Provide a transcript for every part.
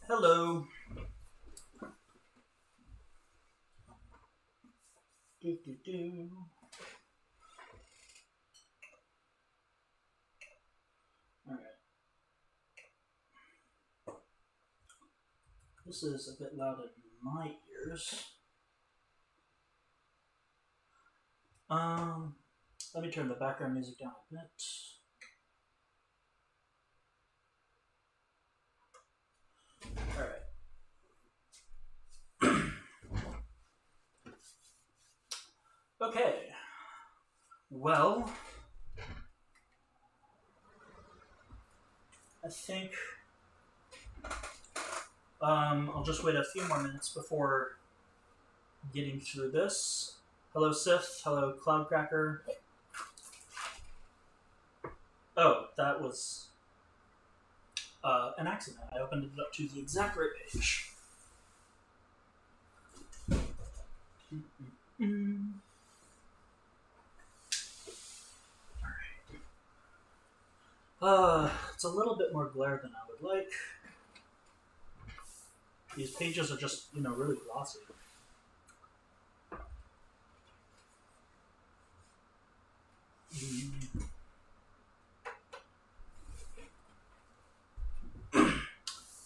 Hello. Do, do, do. All right. This is a bit loud in my ears. Let me turn the background music down a bit. All right. Okay. Well, I think I'll just wait a few more minutes before getting through this. Hello, Sith. Hello, Cloudcracker. Oh, that was an accident. I opened it up to the exact right page. It's a little bit more glare than I would like. These pages are just, really glossy.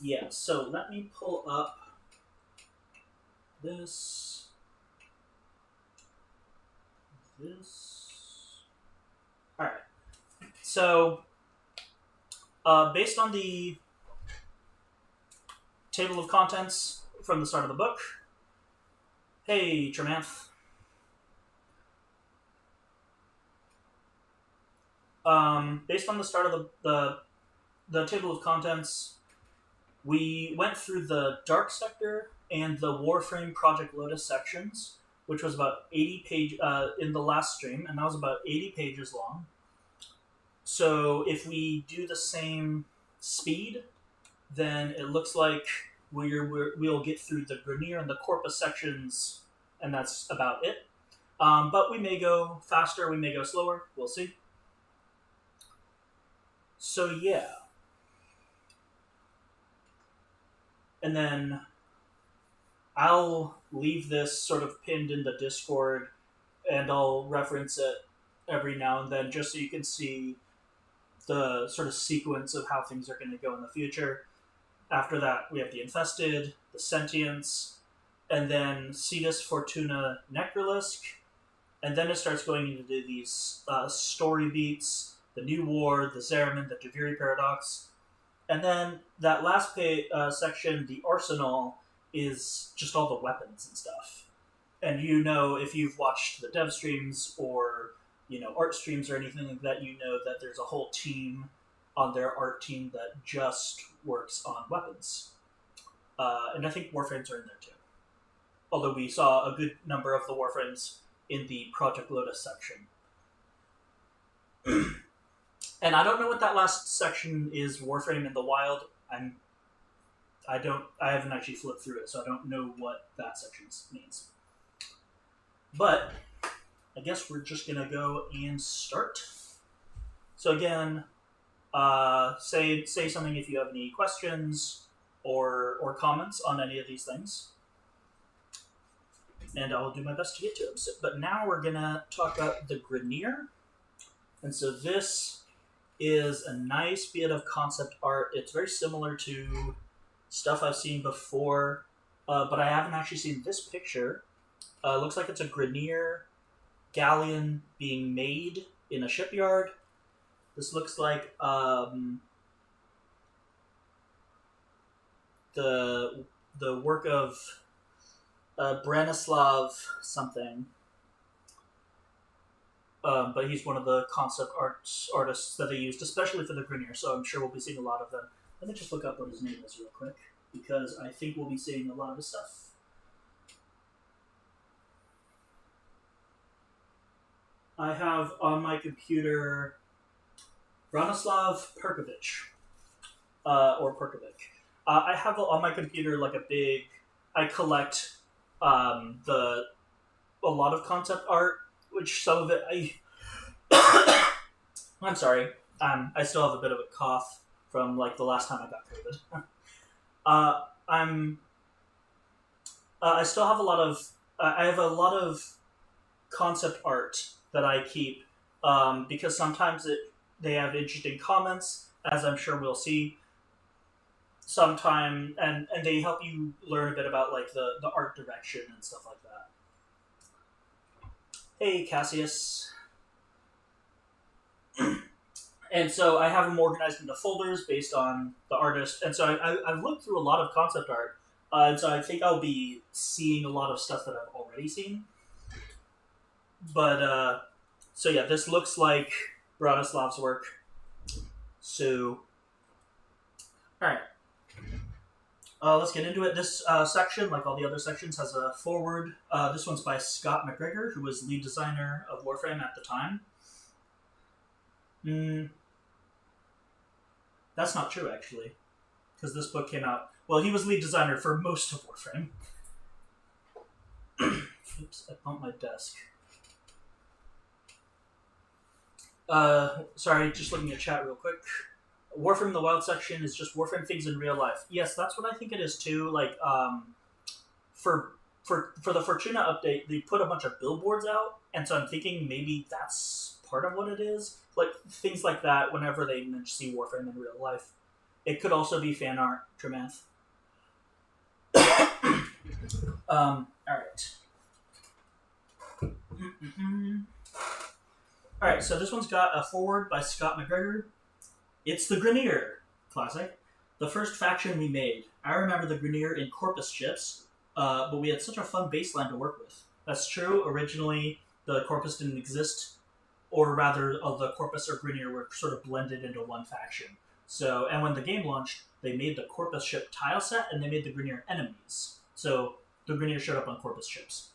Yeah, so let me pull up this. Alright. So, based on the table of contents from the start of the book. Hey, Tremanth. Based on the start of the table of contents, we went through the Dark Sector and the Warframe Project Lotus sections, which was about 80 pages in the last stream, and that was about 80 pages long. So if we do the same speed, then it looks like we'll get through the Grenier and the Corpus sections, and that's about it. But we may go faster, we may go slower, we'll see. So yeah. And then I'll leave this sort of pinned in the Discord, and I'll reference it every now and then just so you can see the sort of sequence of how things are going to go in the future. After that, we have the Infested, the Sentience, and then Cetus, Fortuna, Necrolisk, and then it starts going into these story beats, the New War, the Zeramin, the Javiri Paradox, and then that last section, the Arsenal, is just all the weapons and stuff. And if you've watched the dev streams or art streams or anything like that, that there's a whole team on their art team that just works on weapons. And I think Warframes are in there too. Although we saw a good number of the Warframes in the Project Lotus section. And I don't know what that last section is, Warframe in the Wild. I haven't actually flipped through it, so I don't know what that section means. But I guess we're just gonna go and start. So again, say something if you have any questions or comments on any of these things, and I'll do my best to get to them. But now we're gonna talk about the Grenier, and so this is a nice bit of concept art. It's very similar to stuff I've seen before, but I haven't actually seen this picture. It looks like it's a Grenier galleon being made in a shipyard. This looks like the work of Branislav something. But he's one of the concept artists that they used, especially for the Grenier, so I'm sure we'll be seeing a lot of them. Let me just look up what his name is real quick, because I think we'll be seeing a lot of his stuff. I have on my computer Branislav Perkovic, or Perkovic. I have on my computer I collect a lot of concept art, which some of it I'm sorry. I still have a bit of a cough from the last time I got COVID. I still have a lot of I have a lot of concept art that I keep because sometimes they have interesting comments, as I'm sure we'll see sometime, and they help you learn a bit about like the art direction and stuff like that. Hey, Cassius. And so I have them organized into folders based on the artist. And so I've looked through a lot of concept art. And so I think I'll be seeing a lot of stuff that I've already seen. But, so yeah, this looks like Bratislav's work. So, alright. Let's get into it. This section, like all the other sections, has a foreword. This one's by Scott McGregor, who was lead designer of Warframe at the time. That's not true, actually, because this book came out... Well, he was lead designer for most of Warframe. Oops, I bumped my desk. Sorry, just looking at chat real quick. Warframe the Wild section is just Warframe things in real life. Yes, that's what I think it is too. Like, for the Fortuna update, they put a bunch of billboards out, and so I'm thinking maybe that's part of what it is. Like, things like that whenever they see Warframe in real life. It could also be fan art, Tremanth. Alright. Alright, so this one's got a foreword by Scott McGregor. It's the Grineer. Classic. The first faction we made. I remember the Grineer in Corpus ships, but we had such a fun baseline to work with. That's true. Originally, the Corpus didn't exist, or rather, the Corpus or Grineer were sort of blended into one faction. So, and when the game launched, they made the Corpus ship tile set, and they made the Grineer enemies. So, the Grineer showed up on Corpus ships.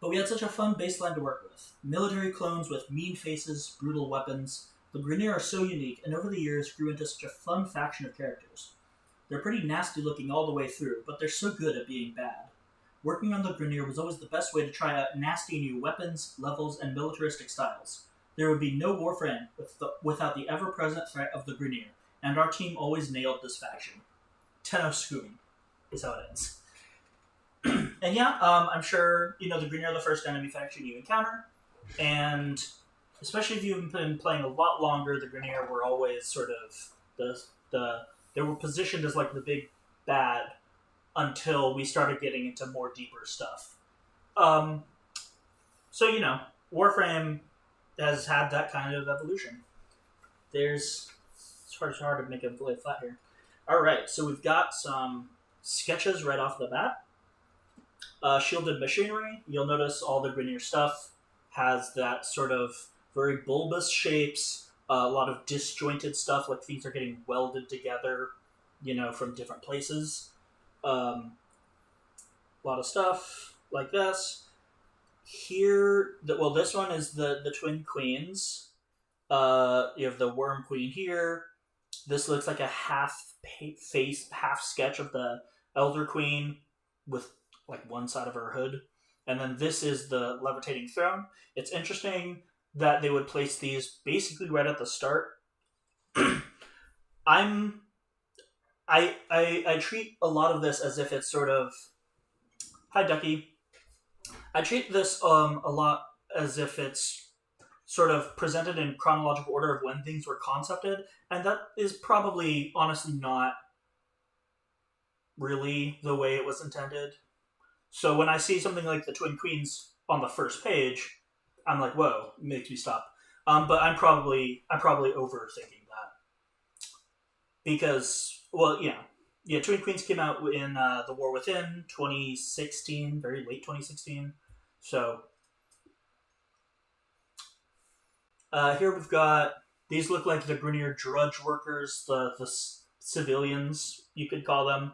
But we had such a fun baseline to work with. Military clones with mean faces, brutal weapons. The Grineer are so unique, and over the years grew into such a fun faction of characters. They're pretty nasty looking all the way through, but they're so good at being bad. Working on the Grineer was always the best way to try out nasty new weapons, levels, and militaristic styles. There would be no Warframe without the ever-present threat of the Grineer, and our team always nailed this faction. Tenno Scooby is how it ends. And yeah, I'm sure, the Grineer are the first enemy faction you encounter, and especially if you've been playing a lot longer, the Grineer were always sort of they were positioned as like the big bad until we started getting into more deeper stuff. So Warframe has had that kind of evolution. It's hard to make it lay flat here. All right, so we've got some sketches right off the bat. Shielded machinery. You'll notice all the Grineer stuff has that sort of very bulbous shapes, a lot of disjointed stuff, like things are getting welded together, from different places. A lot of stuff like this. Here, this one is the Twin Queens. You have the Worm Queen here. This looks like a half sketch of the Elder Queen with like one side of her hood. And then this is the Levitating Throne. It's interesting that they would place these basically right at the start. I treat a lot of this as if it's sort of... Hi, Ducky. I treat this a lot as if it's sort of presented in chronological order of when things were concepted, and that is probably, honestly, not really the way it was intended. So when I see something like the Twin Queens on the first page, I'm like, whoa, it makes me stop. But I'm probably overthinking that. Because, Twin Queens came out in The War Within 2016, very late 2016. So, here we've got, these look like the Grineer drudge workers, the civilians, you could call them.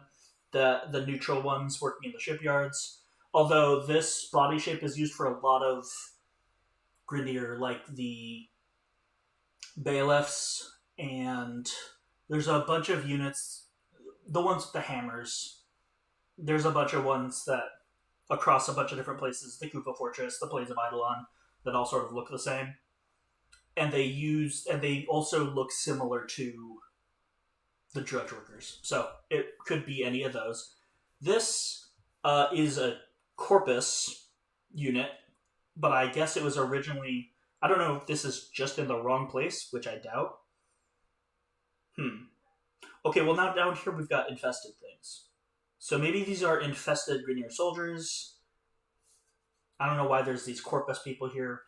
The neutral ones working in the shipyards. Although this body shape is used for a lot of Grineer, like the bailiffs, and there's a bunch of units, the ones with the hammers. There's a bunch of ones that, across a bunch of different places, the Kufa Fortress, the Plains of Eidolon, that all sort of look the same. And they also look similar to the drudge workers. So it could be any of those. This is a corpus unit, but I guess it was originally. I don't know if this is just in the wrong place, which I doubt. Okay, well now down here we've got infested things. So maybe these are infested Grenier soldiers. I don't know why there's these corpus people here.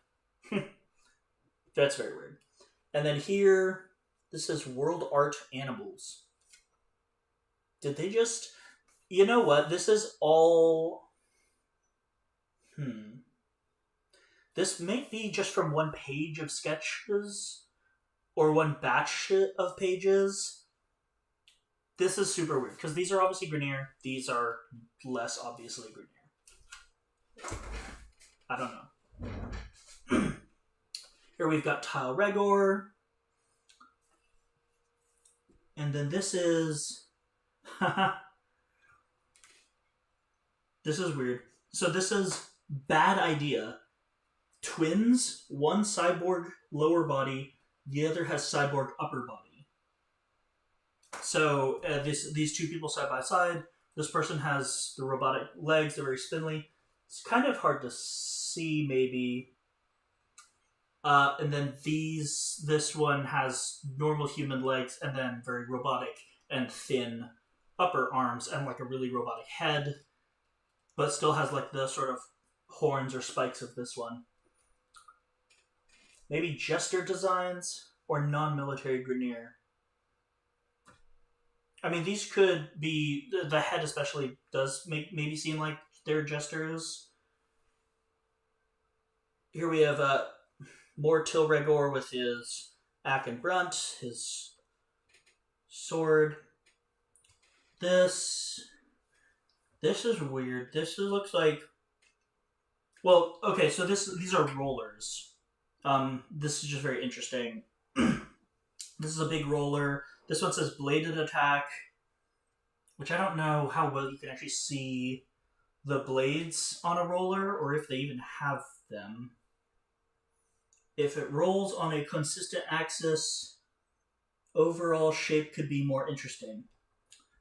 That's very weird. And then here, this says World Art Animals. Did they just... You know what? This is all... This might be just from one page of sketches, or one batch of pages. This is super weird, because these are obviously Grenier. These are less obviously Grenier. I don't know. Here we've got Tile Regor. And then this is... This is weird. So this is Bad Idea. Twins, one cyborg lower body, the other has cyborg upper body. So these two people side by side. This person has the robotic legs, they're very spindly. It's kind of hard to see, maybe. And then this one has normal human legs and then very robotic and thin upper arms and like a really robotic head, but still has like the sort of horns or spikes of this one. Maybe Jester designs or non-military Grenier. I mean, these could be... The head especially does maybe seem like they're Jesters. Here we have more Tilregor with his Ack and Brunt, his sword. This is weird. Looks like... Well, okay, so these are rollers. This is just very interesting. This is a big roller. This one says Bladed Attack, which I don't know how well you can actually see the blades on a roller, or if they even have them. If it rolls on a consistent axis, overall shape could be more interesting.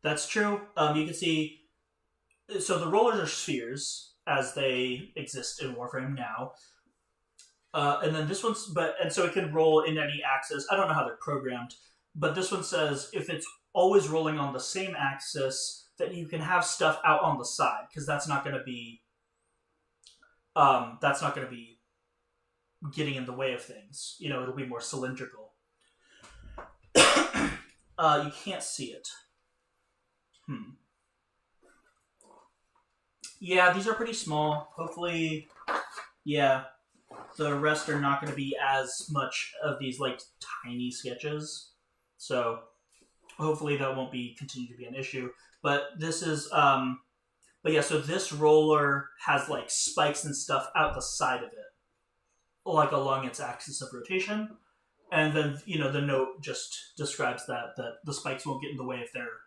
That's true. You can see... So the rollers are spheres, as they exist in Warframe now. And then this one's... And so it can roll in any axis. I don't know how they're programmed. But this one says if it's always rolling on the same axis, then you can have stuff out on the side, because that's not going to be... getting in the way of things. You know, it'll be more cylindrical. You can't see it. Yeah, these are pretty small. Hopefully, yeah, the rest are not going to be as much of these, like, tiny sketches. So, hopefully that won't continue to be an issue. But this is, but yeah, so this roller has, like, spikes and stuff out the side of it, like along its axis of rotation. And then, you know, the note just describes that the spikes won't get in the way if they're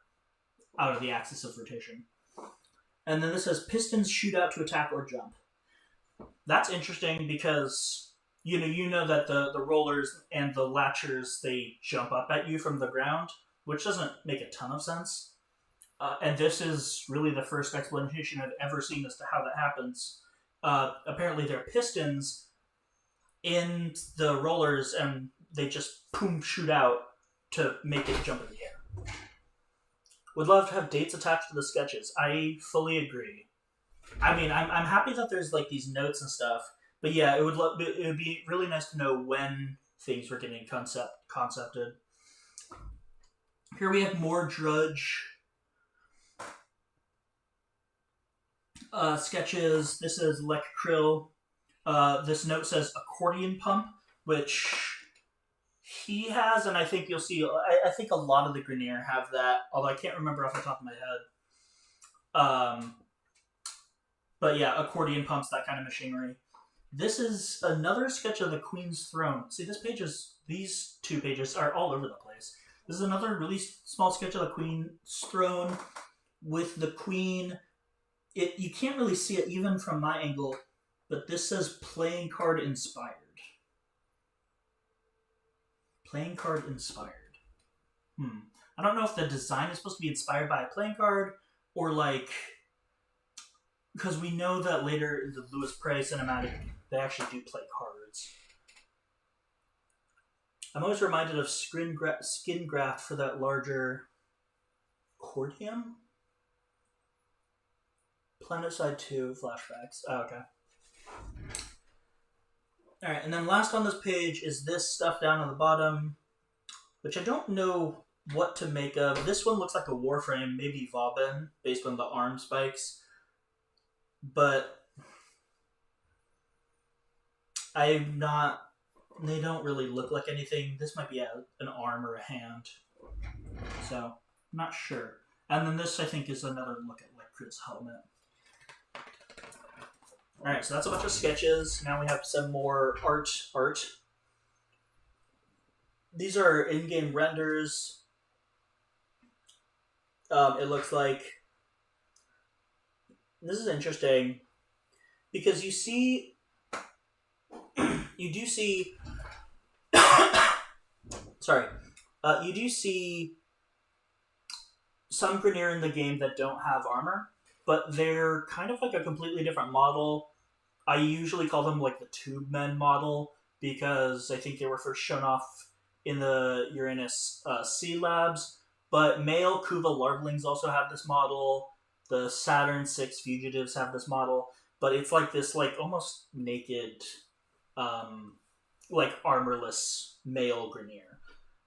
out of the axis of rotation. And then this says, pistons shoot out to attack or jump. That's interesting because, you know that the rollers and the latchers, they jump up at you from the ground, which doesn't make a ton of sense. And this is really the first explanation I've ever seen as to how that happens. Apparently there are pistons in the rollers, and they just shoot out to make it jump in the air. Would love to have dates attached to the sketches. I fully agree. I mean, I'm happy that there's like these notes and stuff, but yeah, it would be really nice to know when things were getting concepted. Here we have more Drudge sketches. This is Lek Krill. This note says accordion pump, which he has, and I think you'll see, I think a lot of the Grenier have that, although I can't remember off the top of my head. But yeah, accordion pumps, that kind of machinery. This is another sketch of the Queen's Throne. See, these two pages are all over the place. This is another really small sketch of the Queen's Throne with the Queen. You can't really see it even from my angle, but this says playing card inspired. Playing card inspired. I don't know if the design is supposed to be inspired by a playing card or like because we know that later in the Louis Prey cinematic they actually do play cards. I'm always reminded of skin graft for that larger Cordium. Planetside 2 flashbacks. Oh, okay. Alright, and then last on this page is this stuff down on the bottom, which I don't know what to make of. This one looks like a Warframe, maybe Vauban, based on the arm spikes. But I'm not... They don't really look like anything. This might be an arm or a hand. So, I'm not sure. And then this, I think, is another look at Liquid's helmet. Alright, so that's a bunch of sketches. Now we have some more art. These are in-game renders. It looks like... This is interesting. Because you see... you do see... Sorry. You do see some Grineer in the game that don't have armor, but they're kind of like a completely different model. I usually call them like the Tube Men model because I think they were first shown off in the Uranus Sea Labs. But male Kuva Larvalings also have this model. The Saturn 6 Fugitives have this model. But it's like this like almost naked, like armorless male Grineer.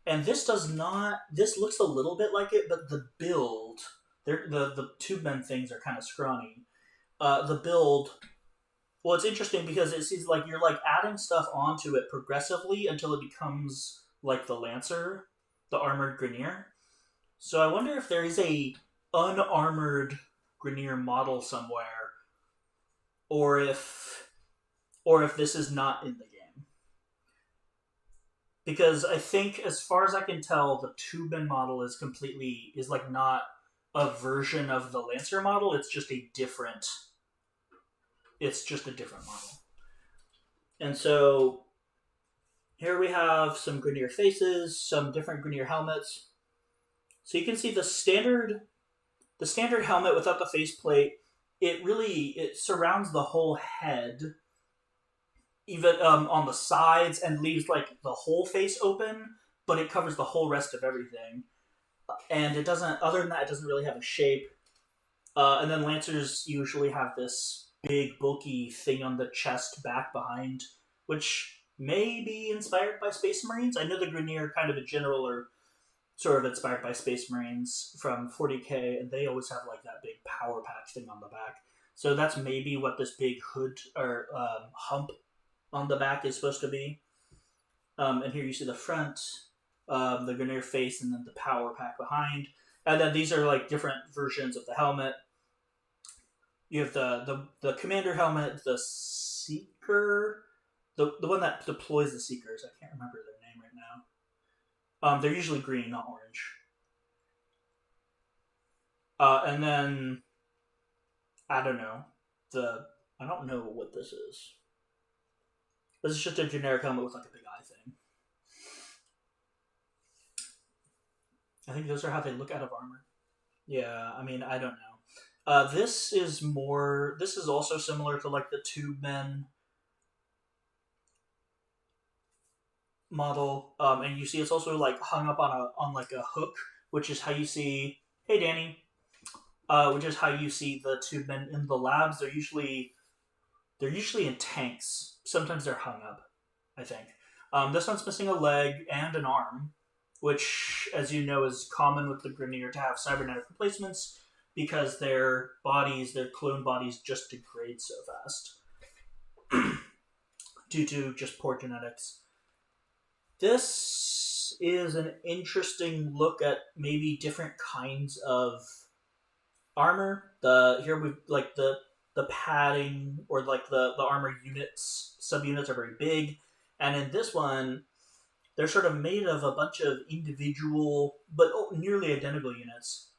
And this does not... This looks a little bit like it, but the build... The Tube Men things are kind of scrawny. The build... Well, it's interesting because it seems like you're like adding stuff onto it progressively until it becomes like the Lancer, the armored Grineer. So I wonder if there is a unarmored Grineer model somewhere, or if this is not in the game. Because I think, as far as I can tell, the Tubin model is like not a version of the Lancer model. It's just a different model. And so here we have some Grineer faces, some different Grineer helmets. So you can see the standard helmet without the faceplate. It surrounds the whole head, even on the sides, and leaves like the whole face open, but it covers the whole rest of everything. And it doesn't. Other than that, it doesn't really have a shape. And then Lancers usually have this big bulky thing on the chest back behind, which may be inspired by Space Marines. I know the Grineer kind of in general are sort of inspired by Space Marines from 40k, and they always have like that big power pack thing on the back. So that's maybe what this big hood or hump on the back is supposed to be. And here you see the front, the Grineer face, and then the power pack behind. And then these are like different versions of the helmet. You have the Commander helmet, the Seeker, the one that deploys the Seekers. I can't remember their name right now. They're usually green, not orange. And then I don't know what this is. This is just a generic helmet with like a big eye thing. I think those are how they look out of armor. Yeah, I mean, I don't know. This is also similar to like the Tube Men model, and you see it's also like hung up on like a hook, which is how you see. Hey, Danny. Which is how you see the Tube Men in the labs. They're usually in tanks. Sometimes they're hung up, I think. This one's missing a leg and an arm, which, as you know, is common with the Grineer to have cybernetic replacements because their clone bodies just degrade so fast due to just poor genetics. This is an interesting look at maybe different kinds of armor. Here we've like the padding or like the armor units, subunits are very big, and in this one they're sort of made of a bunch of individual but nearly identical units.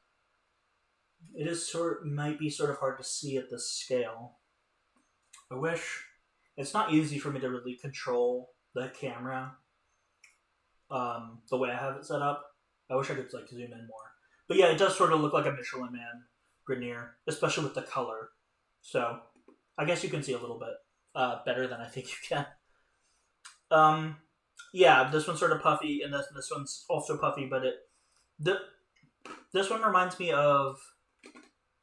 It might be sort of hard to see at this scale. I wish it's not easy for me to really control the camera the way I have it set up. I wish I could like zoom in more. But yeah, it does sort of look like a Michelin Man Grenier, especially with the color. So I guess you can see a little bit better than I think you can. Um, yeah, this one's sort of puffy, and this one's also puffy, but the this one reminds me of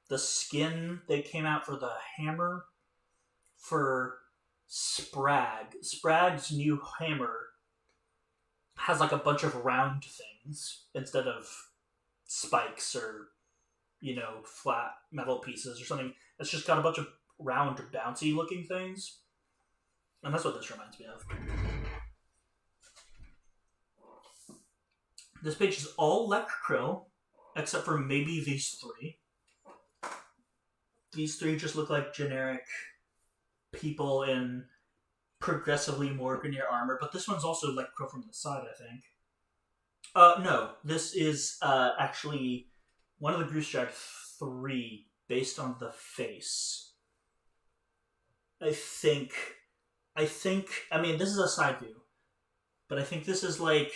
the skin that came out for the hammer for Sprag. Sprag's new hammer has like a bunch of round things instead of spikes or flat metal pieces or something. It's just got a bunch of round, bouncy looking things, and that's what this reminds me of. This page is all Lek Krill, except for maybe these three. These three just look like generic people in progressively more Grenier armor, but this one's also Lek Krill from the side, I think. No, this is actually one of the Gruusjag 3 based on the face. I mean, this is a side view, but I think this is like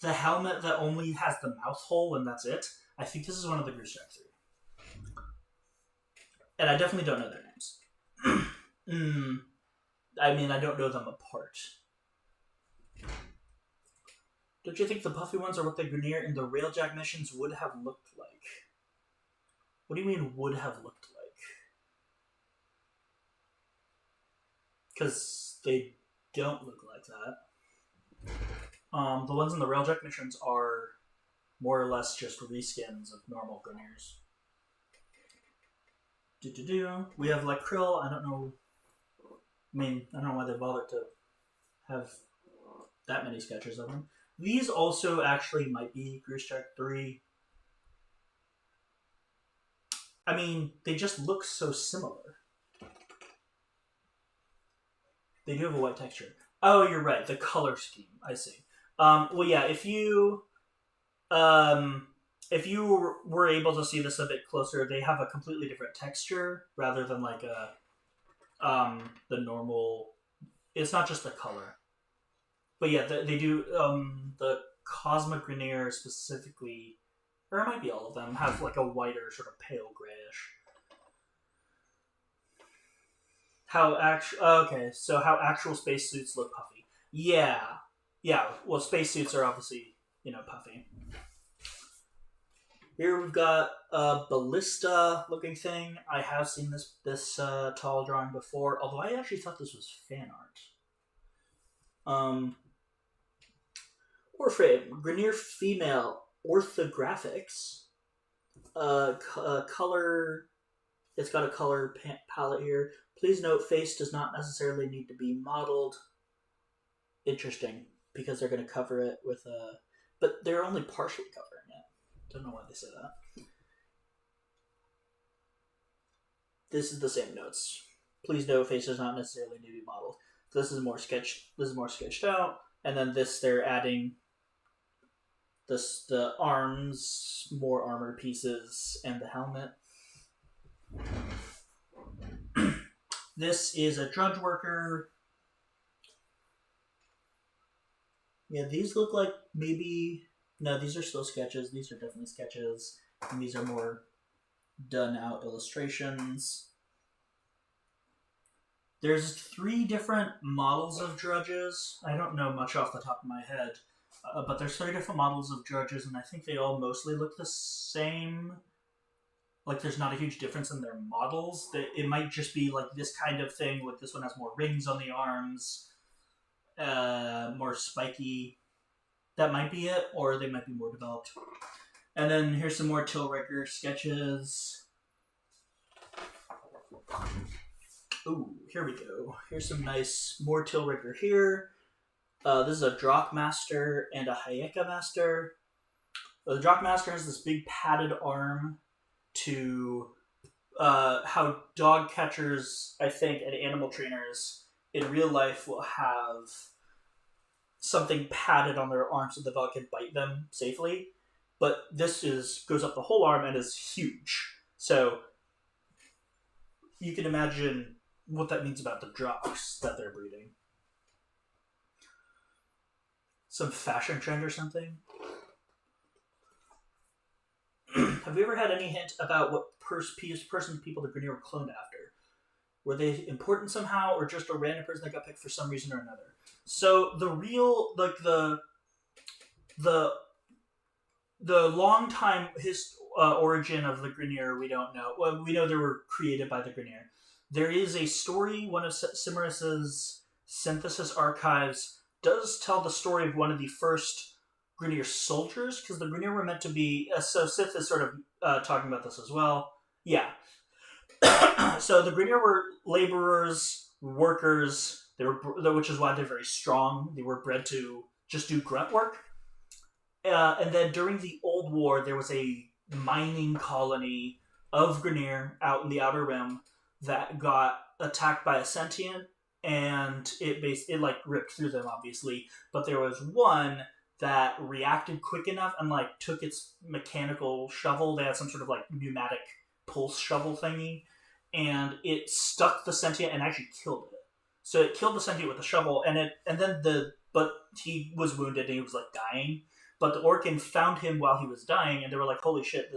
the helmet that only has the mouth hole and that's it. I think this is one of the Gruusjag 3. And I definitely don't know their names. I mean, I don't know them apart. Don't you think the puffy ones are what the Grenier in the Railjack missions would have looked like? What do you mean, would have looked like? Because they don't look like that. The ones in the Railjack missions are more or less just reskins of normal Greniers. We have Lek Krill. I don't know. I don't know why they bothered to have that many sketches of them. These also actually might be Gruusjag 3. I mean, they just look so similar. They do have a white texture. Oh, you're right. The color scheme. I see. Well, yeah. If you were able to see this a bit closer, they have a completely different texture rather than like the normal. It's not just the color, but yeah, they do. The Cosmic Grenier specifically, or it might be all of them, have like a whiter, sort of pale grayish. So how actual spacesuits look puffy? Yeah. Well, spacesuits are obviously puffy. Here we've got a ballista-looking thing. I have seen this tall drawing before, although I actually thought this was fan art. Warframe Grenier female orthographics. Color. It's got a color palette here. Please note, face does not necessarily need to be modeled. Interesting, because they're going to cover it with a... But they're only partially covering it. Don't know why they say that. This is the same notes. Please note, face does not necessarily need to be modeled. This is more sketched out, and then this they're adding the arms, more armor pieces, and the helmet. This is a drudge worker. Yeah, these look like maybe... No, these are still sketches. These are definitely sketches. And these are more done-out illustrations. There's 3 different models of drudges. I don't know much off the top of my head. But there's 3 different models of drudges, and I think they all mostly look the same. Like, there's not a huge difference in their models. It might just be, like, this kind of thing. Like, this one has more rings on the arms. More spiky. That might be it, or they might be more developed. And then here's some more Tilricker sketches. Ooh, here we go. Here's some nice, more Tilricker here. This is a Drakmaster and a Hayeka Master. The Drakmaster has this big padded arm to how dog catchers, I think, and animal trainers in real life will have something padded on their arm so the dog can bite them safely. But this goes up the whole arm and is huge. So you can imagine what that means about the Draks that they're breeding. Some fashion trend or something? Have you ever had any hint about what person people the Grineer were cloned after? Were they important somehow, or just a random person that got picked for some reason or another? So the real, like the the long time origin of the Grineer, we don't know. Well, we know they were created by the Grineer. There is a story. One of Cimaris's synthesis archives does tell the story of one of the first Grineer soldiers, because the Grineer were meant to be. So Sith is sort of talking about this as well. Yeah. So the Grineer were laborers, workers. They were, which is why they're very strong. They were bred to just do grunt work. And then during the Old War, there was a mining colony of Grineer out in the Outer Rim that got attacked by a sentient, and it like ripped through them, obviously. But there was one that reacted quick enough and like took its mechanical shovel. They had some sort of like pneumatic pulse shovel thingy, and it stuck the sentient and actually killed it. So it killed the sentient with the shovel, but he was wounded and he was like dying. But the Orkin found him while he was dying, and they were like, "Holy shit!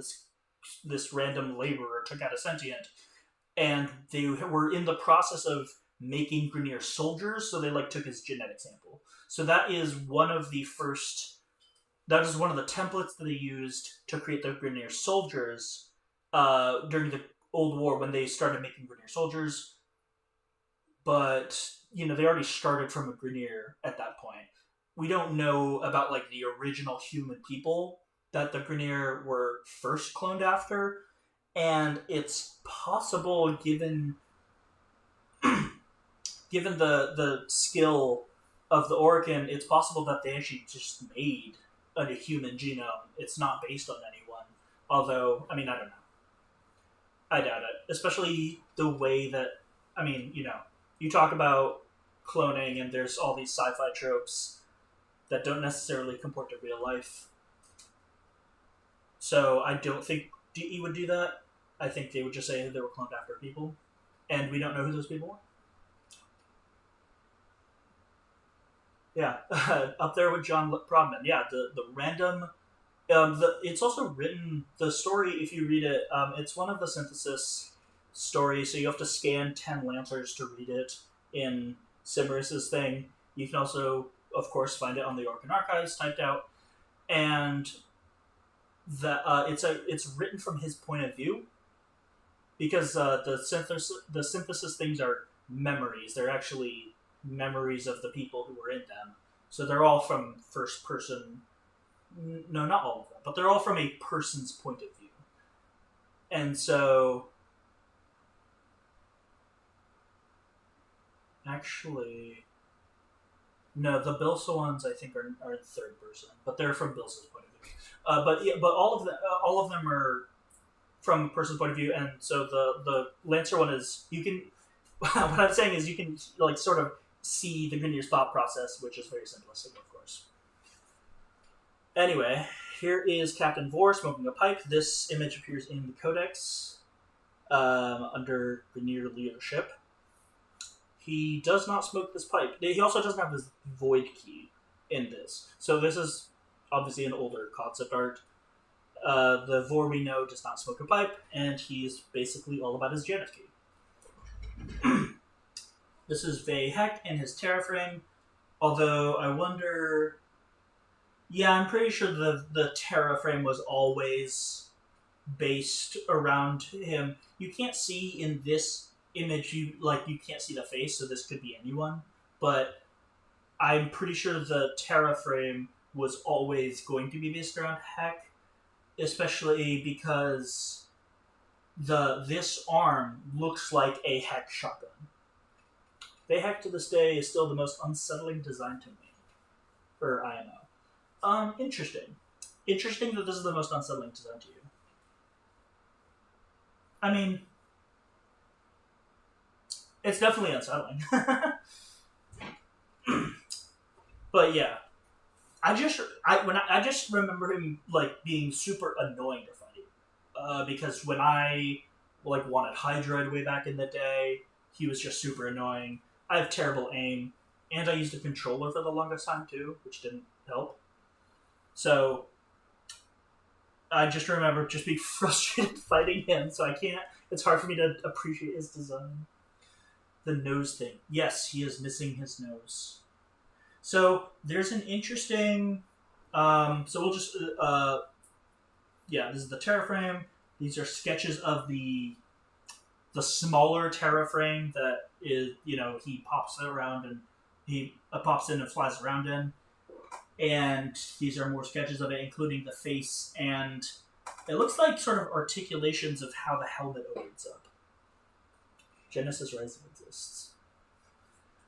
This random laborer took out a sentient." And they were in the process of making Grineer soldiers, so they like took his genetic sample. So that is one of the first. That is one of the templates that they used to create the Grineer soldiers during the Old War when they started making Grineer soldiers. But they already started from a Grineer at that point. We don't know about like the original human people that the Grineer were first cloned after, and it's possible, given the skill of the Orkin, it's possible that they actually just made a human genome. It's not based on anyone. Although, I mean, I don't know. I doubt it. Especially the way that, you talk about cloning and there's all these sci-fi tropes that don't necessarily comport to real life. So I don't think DE would do that. I think they would just say they were cloned after people. And we don't know who those people were. Yeah, up there with John Prodman. Yeah, the random. It's also written, the story, if you read it, it's one of the synthesis stories, so you have to scan 10 Lancers to read it in Cimaris's thing. You can also, of course, find it on the Orkin Archives typed out. And it's written from his point of view, because the synthesis things are memories. They're actually memories of the people who were in them. So they're all from first person. No, not all of them, but they're all from a person's point of view. And so, actually, no, the Bilsa ones I think are in third person, but they're from Bilsa's point of view. But all of them are from a person's point of view, and so the Lancer one is, you can. What I'm saying is you can like sort of see the Grineer's thought process, which is very simplistic, of course. Anyway, here is Captain Vor smoking a pipe. This image appears in the Codex under Grineer leadership. He does not smoke this pipe. He also doesn't have his void key in this. So this is obviously an older concept art. The Vor we know does not smoke a pipe, and he's basically all about his Janus key. This is Vey Heck and his Terraframe. Although I wonder... Yeah, I'm pretty sure the Terraframe was always based around him. You can't see in this image, you can't see the face, so this could be anyone. But I'm pretty sure the Terraframe was always going to be based around Heck, especially because this arm looks like a Heck shotgun. Vey Heck to this day is still the most unsettling design to me for IMO. Interesting. Interesting that this is the most unsettling design to you. I mean, it's definitely unsettling. But yeah, I just remember him like being super annoying to fight, because when I like wanted Hydroid way back in the day, he was just super annoying. I have terrible aim, and I used a controller for the longest time too, which didn't help. So, I just remember just being frustrated fighting him, so I can't. It's hard for me to appreciate his design. The nose thing. Yes, he is missing his nose. So there's an interesting. So we'll just. Yeah, this is the Terra frame. These are sketches of the smaller Terra frame that is, he pops around and he pops in and flies around in. And these are more sketches of it, including the face, and it looks like sort of articulations of how the helmet opens up. Genesis Rising exists.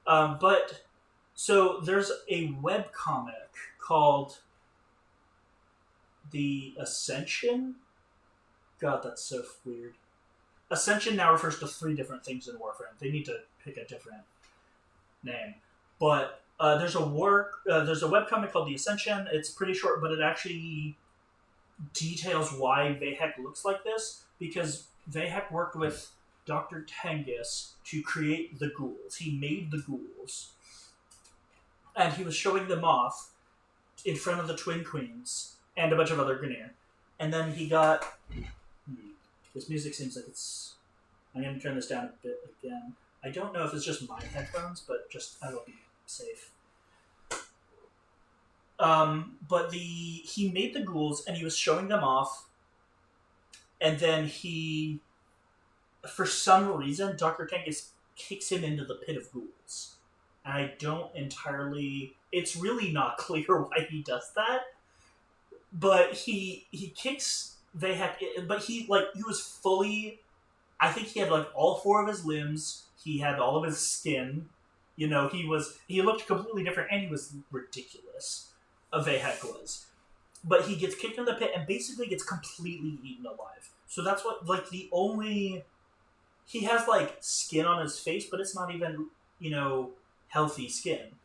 But, so there's a webcomic called The Ascension? God, that's so weird. Ascension now refers to 3 different things in Warframe. They need to pick a different name. But there's a webcomic called The Ascension. It's pretty short, but it actually details why Vahek looks like this, because Vahek worked with Dr. Tengus to create the ghouls. He made the ghouls. And he was showing them off in front of the Twin Queens and a bunch of other Grineer. And then he got... This music seems like it's... I'm going to turn this down a bit again. I don't know if it's just my headphones, but just I will be safe. But he made the ghouls and he was showing them off, and then for some reason, Dr. Tengus kicks him into the pit of ghouls. And I don't entirely... It's really not clear why he does that, but he kicks Vahek, but he was fully... I think he had all 4 of his limbs, he had all of his skin, he looked completely different, and he was ridiculous. Vahek was. But he gets kicked in the pit and basically gets completely eaten alive. So that's what, the only... He has, skin on his face, but it's not even, healthy skin.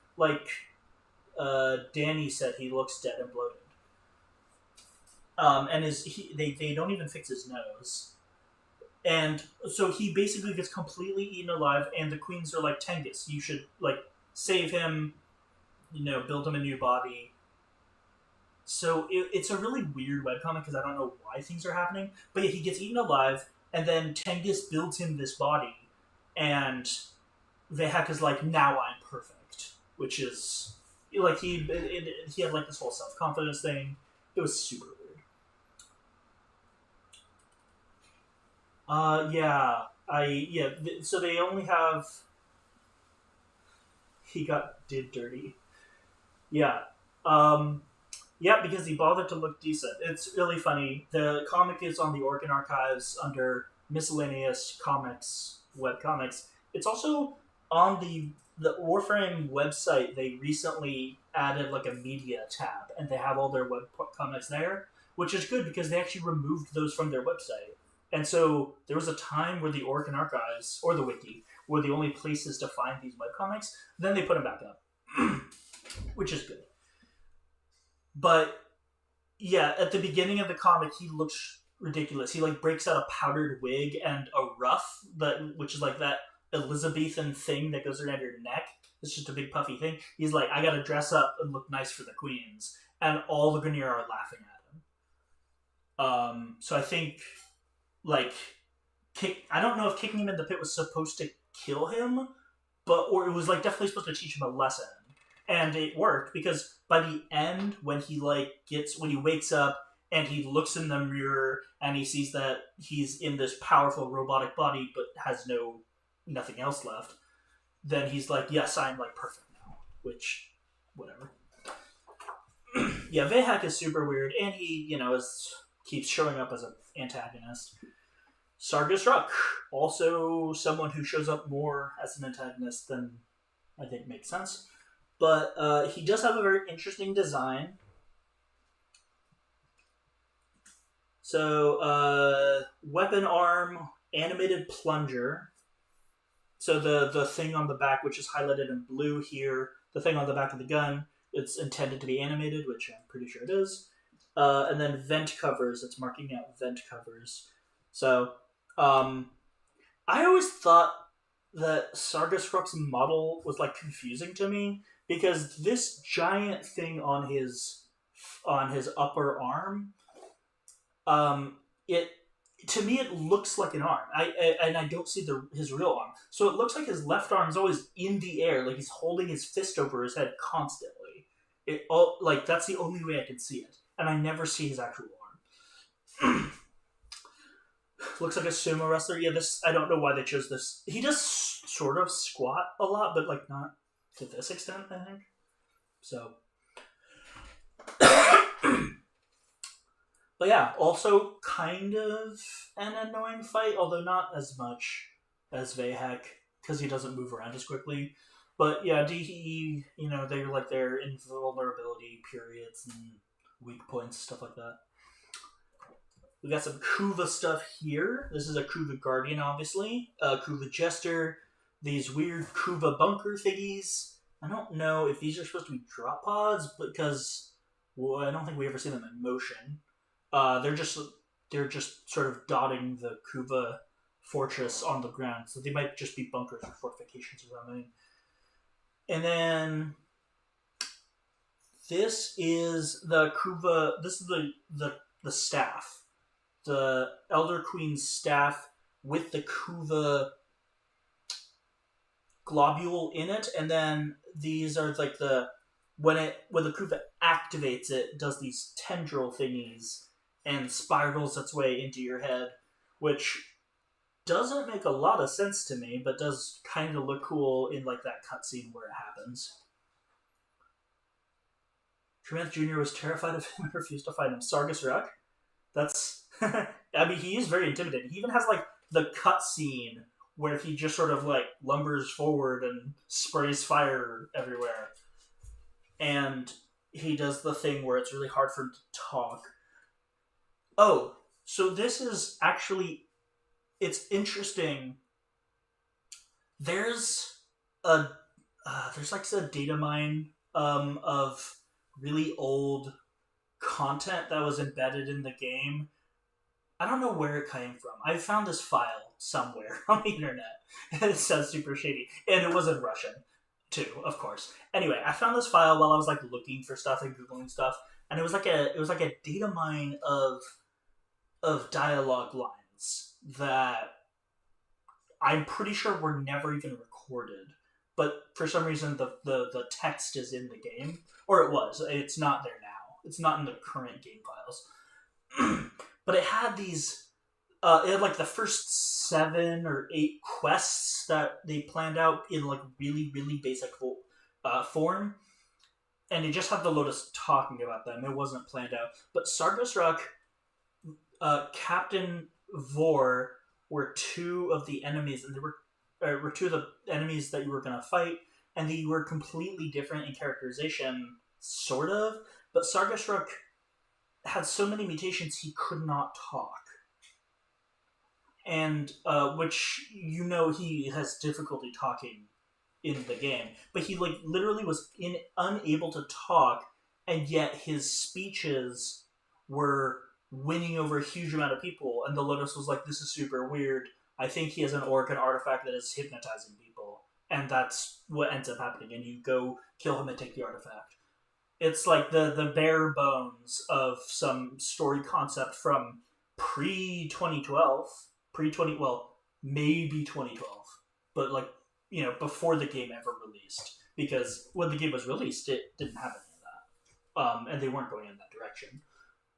Danny said he looks dead and bloated. And they don't even fix his nose. And so he basically gets completely eaten alive, and the queens are like, Tengus, you should, save him, build him a new body. So it's a really weird webcomic because I don't know why things are happening. But yeah, he gets eaten alive, and then Tengus builds him this body, and Vahek is like, now I'm perfect. Which is, he had this whole self-confidence thing. It was super weird. So they only have... He did dirty. Yeah. Yeah, because he bothered to look decent. It's really funny. The comic is on the Organ Archives under Miscellaneous Comics, webcomics. It's also on the Warframe website. They recently added a media tab, and they have all their webcomics there, which is good because they actually removed those from their website. And so there was a time where the Organ Archives, or the wiki, were the only places to find these webcomics. Then they put them back up, which is good. But, yeah, at the beginning of the comic, he looks ridiculous. He, breaks out a powdered wig and a ruff, which is, that Elizabethan thing that goes around your neck. It's just a big puffy thing. He's like, I gotta dress up and look nice for the queens. And all the Grineer are laughing at him. So I think, I don't know if kicking him in the pit was supposed to kill him, or it was, definitely supposed to teach him a lesson. And it worked, because by the end, when he wakes up and he looks in the mirror and he sees that he's in this powerful robotic body but has nothing else left, then he's like, yes, I'm perfect now. Which, whatever. Yeah, Vahek is super weird, and he, keeps showing up as an antagonist. Sargus Ruck, also someone who shows up more as an antagonist than I think makes sense. But he does have a very interesting design. So, weapon arm, animated plunger. So the thing on the back, which is highlighted in blue here, the thing on the back of the gun, it's intended to be animated, which I'm pretty sure it is. And then vent covers, it's marking out vent covers. So, I always thought that Sargus Ruck's model was confusing to me, because this giant thing on his upper arm, It to me it looks like an arm. And I don't see his real arm, so it looks like his left arm is always in the air, like he's holding his fist over his head constantly. It all like that's the only way I can see it, and I never see his actual arm. Looks like a sumo wrestler. Yeah, this I don't know why they chose this. He does sort of squat a lot, but like not to this extent, I think. So, but yeah, also kind of an annoying fight, although not as much as Vahek because he doesn't move around as quickly. But yeah, DE, they're like their invulnerability periods and weak points, stuff like that. We got some Kuva stuff here. This is a Kuva Guardian, obviously. Kuva Jester. These weird Kuva bunker thingies. I don't know if these are supposed to be drop pods, because I don't think we ever see them in motion. They're just sort of dotting the Kuva fortress on the ground, so they might just be bunkers or fortifications or something. And then this is the Kuva. This is the staff. The Elder Queen's staff with the Kuva globule in it, and then these are like when the Kuva activates it does these tendril thingies and spirals its way into your head, which doesn't make a lot of sense to me, but does kind of look cool in like that cutscene where it happens. Tremath Jr. was terrified of him and refused to fight him. Sargus Ruck? That's... I mean, he is very intimidating. He even has, like, the cutscene where he just sort of, like, lumbers forward and sprays fire everywhere. And he does the thing where it's really hard for him to talk. Oh, so this is actually... It's interesting. There's a data mine of really old content that was embedded in the game. I don't know where it came from. I found this file somewhere on the internet. It sounds super shady. And it was in Russian, too, of course. Anyway, I found this file while I was like looking for stuff and Googling stuff, and it was like a data mine of dialogue lines that I'm pretty sure were never even recorded. But for some reason the text is in the game. Or it was. It's not there now. It's not in the current game files. But it had these... it had like the first 7 or 8 quests that they planned out in like really, really basic form. And it just had the Lotus talking about them. It wasn't planned out. But Sargus Rock, Captain Vor were 2 of the enemies, and they were 2 of the enemies that you were going to fight, and they were completely different in characterization, sort of. But Sargus Rook had so many mutations he could not talk. And, which, he has difficulty talking in the game. But he, like, literally was unable to talk, and yet his speeches were winning over a huge amount of people. And the Lotus was like, this is super weird. I think he has an Organ artifact that is hypnotizing people. And that's what ends up happening. And you go kill him and take the artifact. It's like the bare bones of some story concept from pre-2012. Maybe 2012. But, like, before the game ever released. Because when the game was released, it didn't have any of that. And they weren't going in that direction.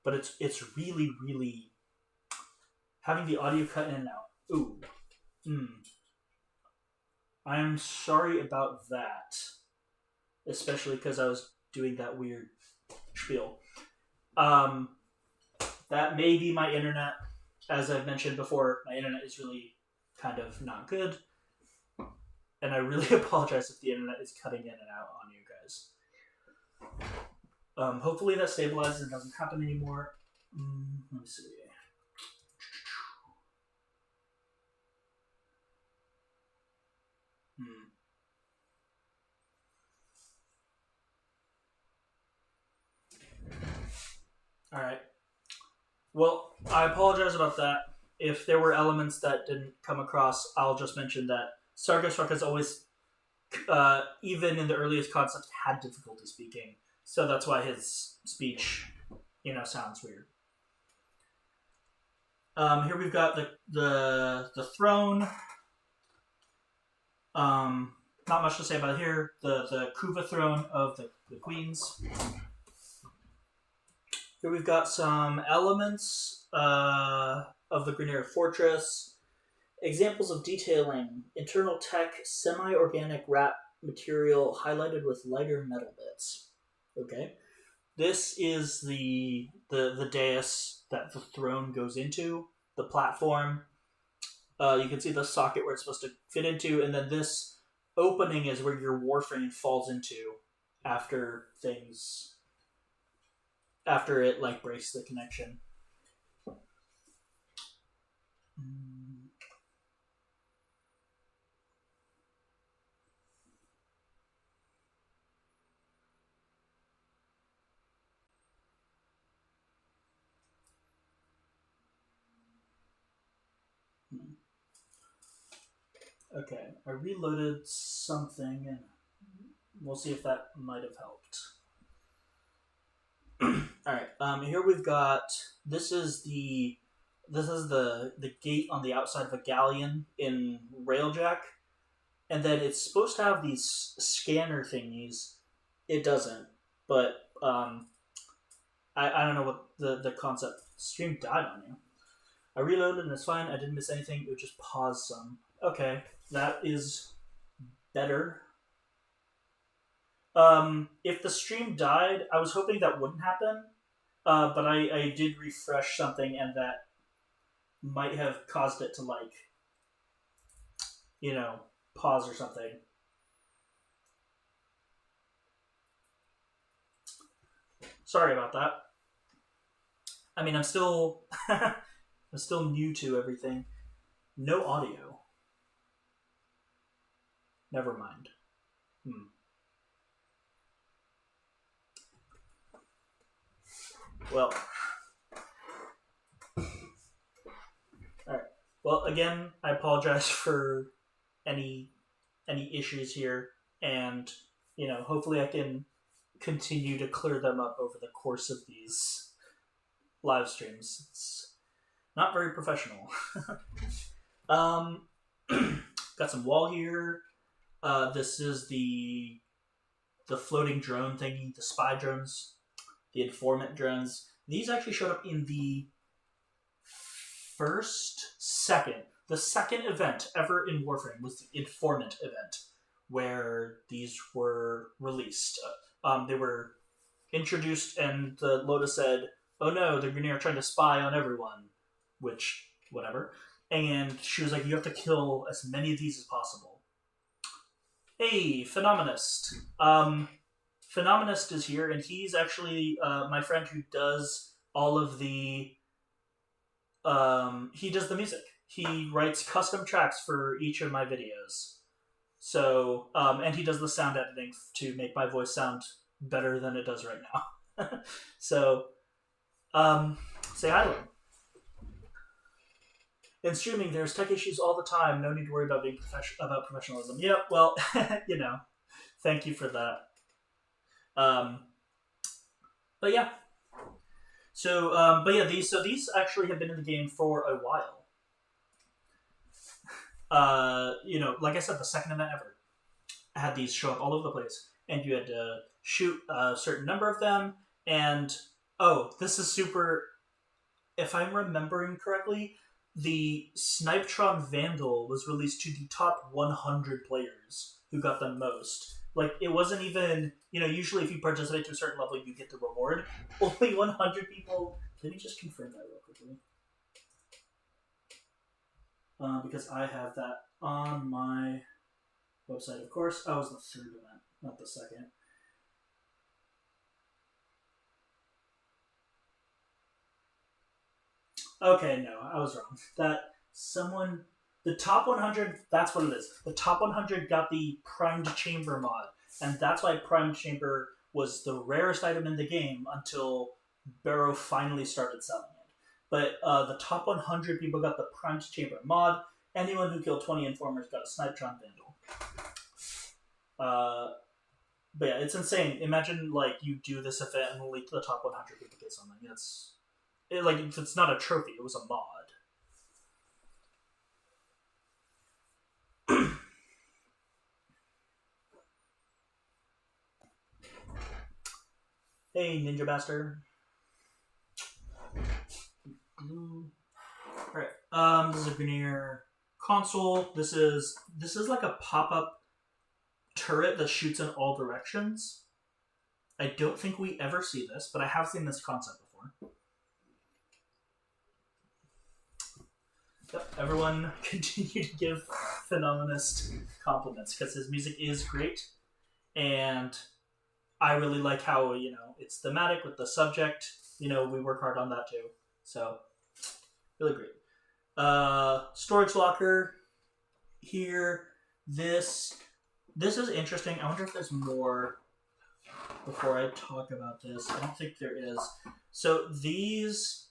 But it's really, really... Having the audio cut in and out. Ooh. I am sorry about that. Especially because I was doing that weird spiel. That may be my internet. As I've mentioned before, my internet is really kind of not good. And I really apologize if the internet is cutting in and out on you guys. Hopefully that stabilizes and doesn't happen anymore. Let me see. Alright. Well, I apologize about that. If there were elements that didn't come across, I'll just mention that Sargus Rock has always, even in the earliest concepts, had difficulty speaking. So that's why his speech, sounds weird. Here we've got the throne. Not much to say about here. The Kuva throne of the queens. Here we've got some elements of the Grenier Fortress. Examples of detailing: internal tech, semi-organic wrap material highlighted with lighter metal bits. Okay. This is the dais that the throne goes into, the platform. You can see the socket where it's supposed to fit into, and then this opening is where your Warframe falls into after it like breaks the connection. Okay, I reloaded something, and we'll see if that might have helped. All right, here we've got this is the gate on the outside of a galleon in Railjack, and then it's supposed to have these scanner thingies. It doesn't, but I don't know what the concept. Stream died on you. I reloaded and it's fine. I didn't miss anything. It would just pause some. Okay, that is better. If the stream died, I was hoping that wouldn't happen, but I did refresh something, and that might have caused it to, like, pause or something. Sorry about that. I mean, I'm still new to everything. No audio. Never mind. Well. Alright. Well, again, I apologize for any issues here, and, hopefully I can continue to clear them up over the course of these live streams. It's not very professional. Got some wall here. This is the floating drone thingy, the spy drones, the informant drones. These actually showed up in the the second event ever in Warframe was the informant event, where these were released. They were introduced, and the Lotus said, "Oh no, the Grenier are trying to spy on everyone," which, whatever. And she was like, "You have to kill as many of these as possible." Hey, Phenomenist. Phenomenist is here, and he's actually my friend who does all of the... he does the music. He writes custom tracks for each of my videos. So, and he does the sound editing to make my voice sound better than it does right now. So, say hi to him. In streaming, there's tech issues all the time. No need to worry about being about professionalism. Yeah, well, thank you for that. But yeah. So, these actually have been in the game for a while. Like I said, the second event ever had these show up all over the place, and you had to shoot a certain number of them. And this is super. If I'm remembering correctly, the Snipetron Vandal was released to the top 100 players who got the most. Like, it wasn't even, usually if you participate to a certain level, you get the reward. Only 100 people. Let me just confirm that real quickly. Because I have that on my website, of course. I was the third event, not the second. Okay, no, I was wrong. The top 100, that's what it is. The top 100 got the Primed Chamber mod, and that's why Primed Chamber was the rarest item in the game until Barrow finally started selling it. But the top 100 people got the Primed Chamber mod. Anyone who killed 20 informers got a Snipetron Vandal. But yeah, it's insane. Imagine, like, you do this event and only the top 100 people get something. It's not a trophy, it was a mod. Hey, Ninja Master. Alright. This is a Grenier console. This is like a pop-up turret that shoots in all directions. I don't think we ever see this, but I have seen this concept before. Yep, everyone continue to give Phenomenist compliments because his music is great, and I really like how it's thematic with the subject. We work hard on that too, so really great. Storage locker here. This is interesting. I wonder if there's more before I talk about this. I don't think there is. So these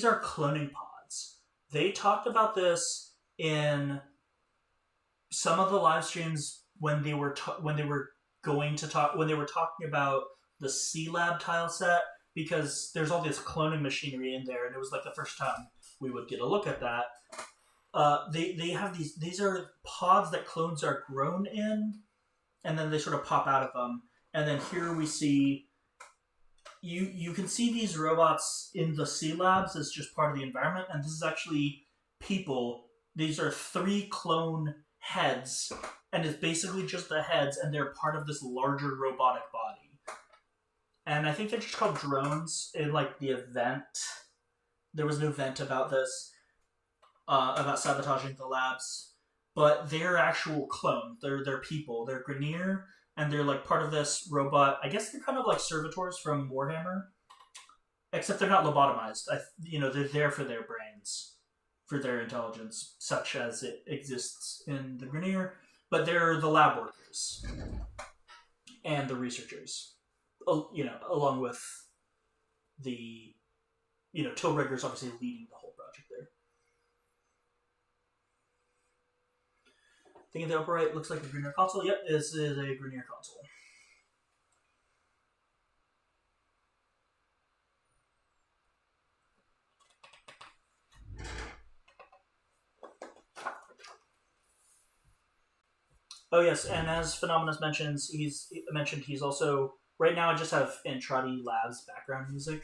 are cloning pods. They talked about this in some of the live streams when they were talking about the C Lab tile set, because there's all this cloning machinery in there, and it was like the first time we would get a look at that. They have these are pods that clones are grown in, and then they sort of pop out of them. And then here we see you can see these robots in the C Labs as just part of the environment, and this is actually people. These are 3 clone heads, and it's basically just the heads, and they're part of this larger robotic body. And I think they're just called drones. In like the event, there was an event about this, about sabotaging the labs, but they're actual clones. They're people. They're Grenier, and they're like part of this robot. I guess they're kind of like servitors from Warhammer, except they're not lobotomized. They're there for their brains, for their intelligence, such as it exists in the Grenier. But they're the lab workers and the researchers, along with the, Tilrigger's obviously leading the whole project there. Thing in the upper right looks like a Grenier console. Yep, this is a Grenier console. Oh yes, and as Phenomenus mentions, he's also right now. I just have Entrati Labs background music,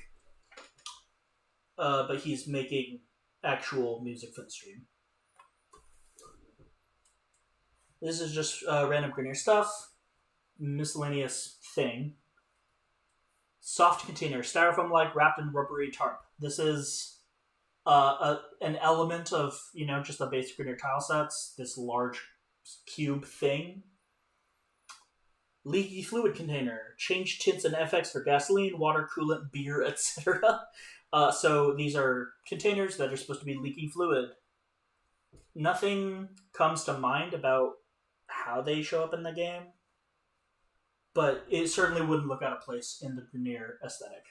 but he's making actual music for the stream. This is just random Grenier stuff, miscellaneous thing. Soft container, styrofoam-like, wrapped in rubbery tarp. This is an element of just the basic Grenier tile sets. This large cube thing. Leaky fluid container. Change tints and FX for gasoline, water, coolant, beer, etc. So these are containers that are supposed to be leaking fluid. Nothing comes to mind about how they show up in the game, but it certainly wouldn't look out of place in the Grenier aesthetic.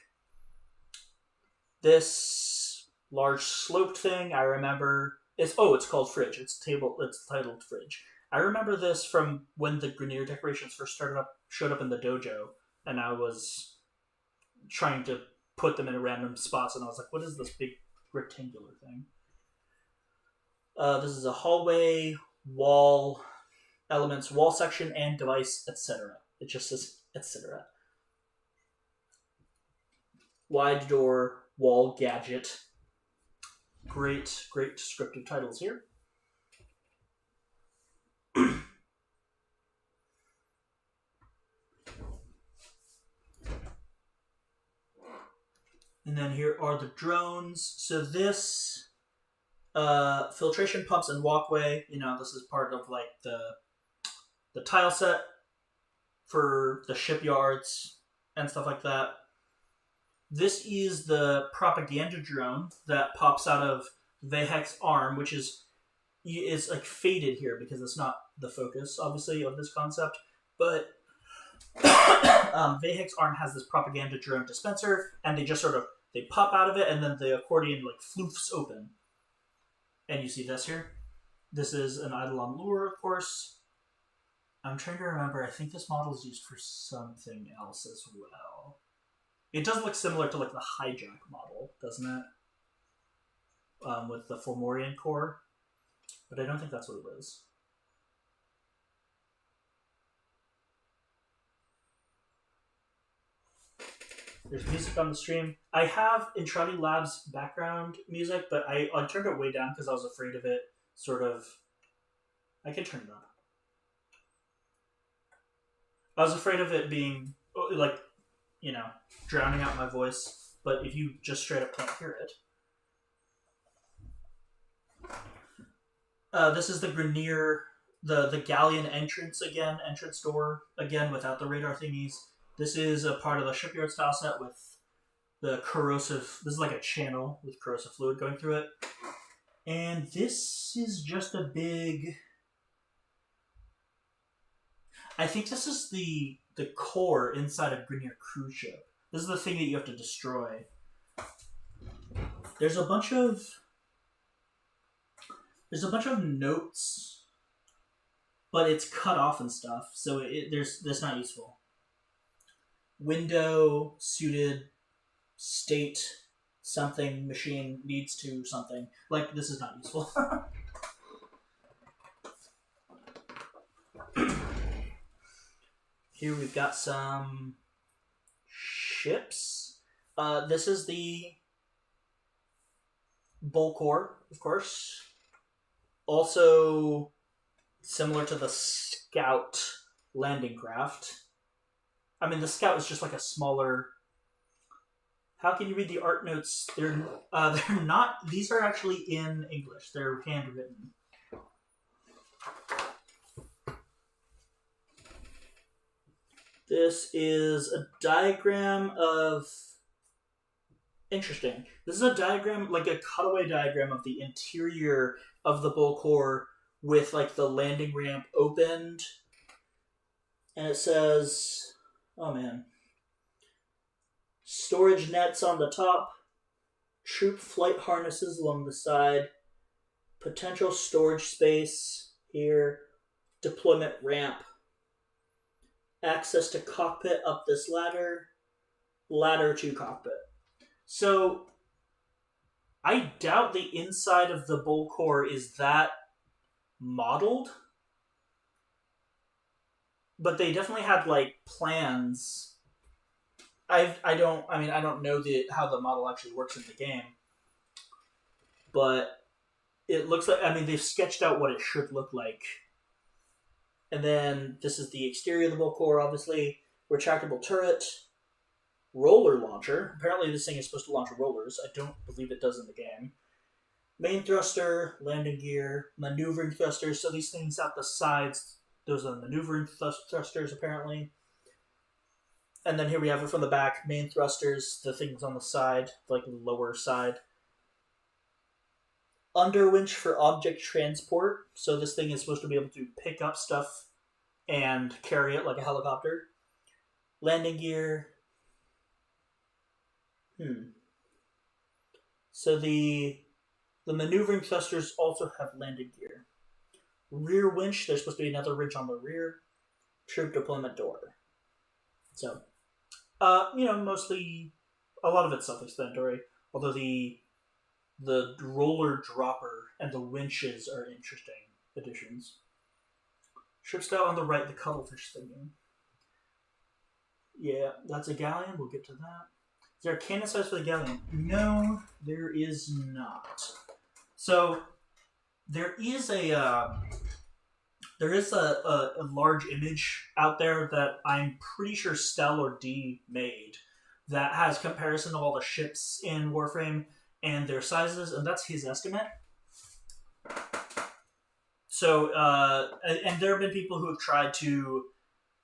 This large sloped thing, I remember, it's called Fridge. It's titled Fridge. I remember this from when the Grenier decorations first showed up in the dojo, and I was trying to put them in random spots, and I was like, what is this big rectangular thing? This is a hallway, wall, elements, wall section, and device, etc. It just says etc. Wide door, wall, gadget. Great descriptive titles here. And then here are the drones. So this filtration pumps and walkway, this is part of like the tile set for the shipyards and stuff like that. This is the propaganda drone that pops out of Vehek's arm, which is like faded here because it's not the focus, obviously, of this concept. But Vehek's arm has this propaganda drone dispenser, and they just they pop out of it, and then the accordion like floofs open. And you see this here. This is an Eidolon lure, of course. I'm trying to remember. I think this model is used for something else as well. It does look similar to like the hijack model, doesn't it? With the Fomorian core, but I don't think that's what it is. There's music on the stream. I have Intrati Labs background music, but I turned it way down because I was afraid of it. Sort of. I can turn it up. I was afraid of it being like, you know, drowning out my voice. But if you just straight up can't hear it, this is the Grenier, the galleon entrance again, entrance door again without the radar thingies. This is a part of the shipyard style set with the corrosive. This is like a channel with corrosive fluid going through it, and this is just a big. I think this is the core inside a Grenier cruise ship. This is the thing that you have to destroy. There's a bunch of notes, but it's cut off and stuff, so that's not useful. Window suited state something machine needs to something. Like, this is not useful. Here we've got some ships. This is the Bull Core, of course. Also similar to the Scout landing craft. I mean, the Scout is just like a smaller. How can you read the art notes? They're not. These are actually in English. They're handwritten. This is a diagram of. Interesting. This is a diagram, like a cutaway diagram of the interior of the Bull Core with like the landing ramp opened. And it says, oh man. Storage nets on the top, troop flight harnesses along the side, potential storage space here, deployment ramp, access to cockpit up this ladder, ladder to cockpit. So, I doubt the inside of the Bull Core is that modeled, but they definitely had like plans. I don't know how the model actually works in the game, but it looks like, I mean, they've sketched out what it should look like. And then this is the exterior of the Bull Core, obviously, retractable turret. Roller launcher. Apparently this thing is supposed to launch rollers. I don't believe it does in the game. Main thruster, landing gear, maneuvering thrusters. So these things out the sides, those are the maneuvering thrusters apparently. And then here we have it from the back. Main thrusters, the things on the side, like the lower side. Under winch for object transport. So this thing is supposed to be able to pick up stuff and carry it like a helicopter. Landing gear. So the maneuvering thrusters also have landing gear. Rear winch, there's supposed to be another winch on the rear. Troop deployment door. So, mostly, a lot of it's self-explanatory. Although the roller dropper and the winches are interesting additions. Ship style on the right, the cuttlefish thingy. Yeah, that's a galleon. We'll get to that. Is there a cannon size for the galleon? No, there is not. So there is a large image out there that I'm pretty sure Stell or D made that has comparison of all the ships in Warframe and their sizes, and that's his estimate. So, and there have been people who have tried to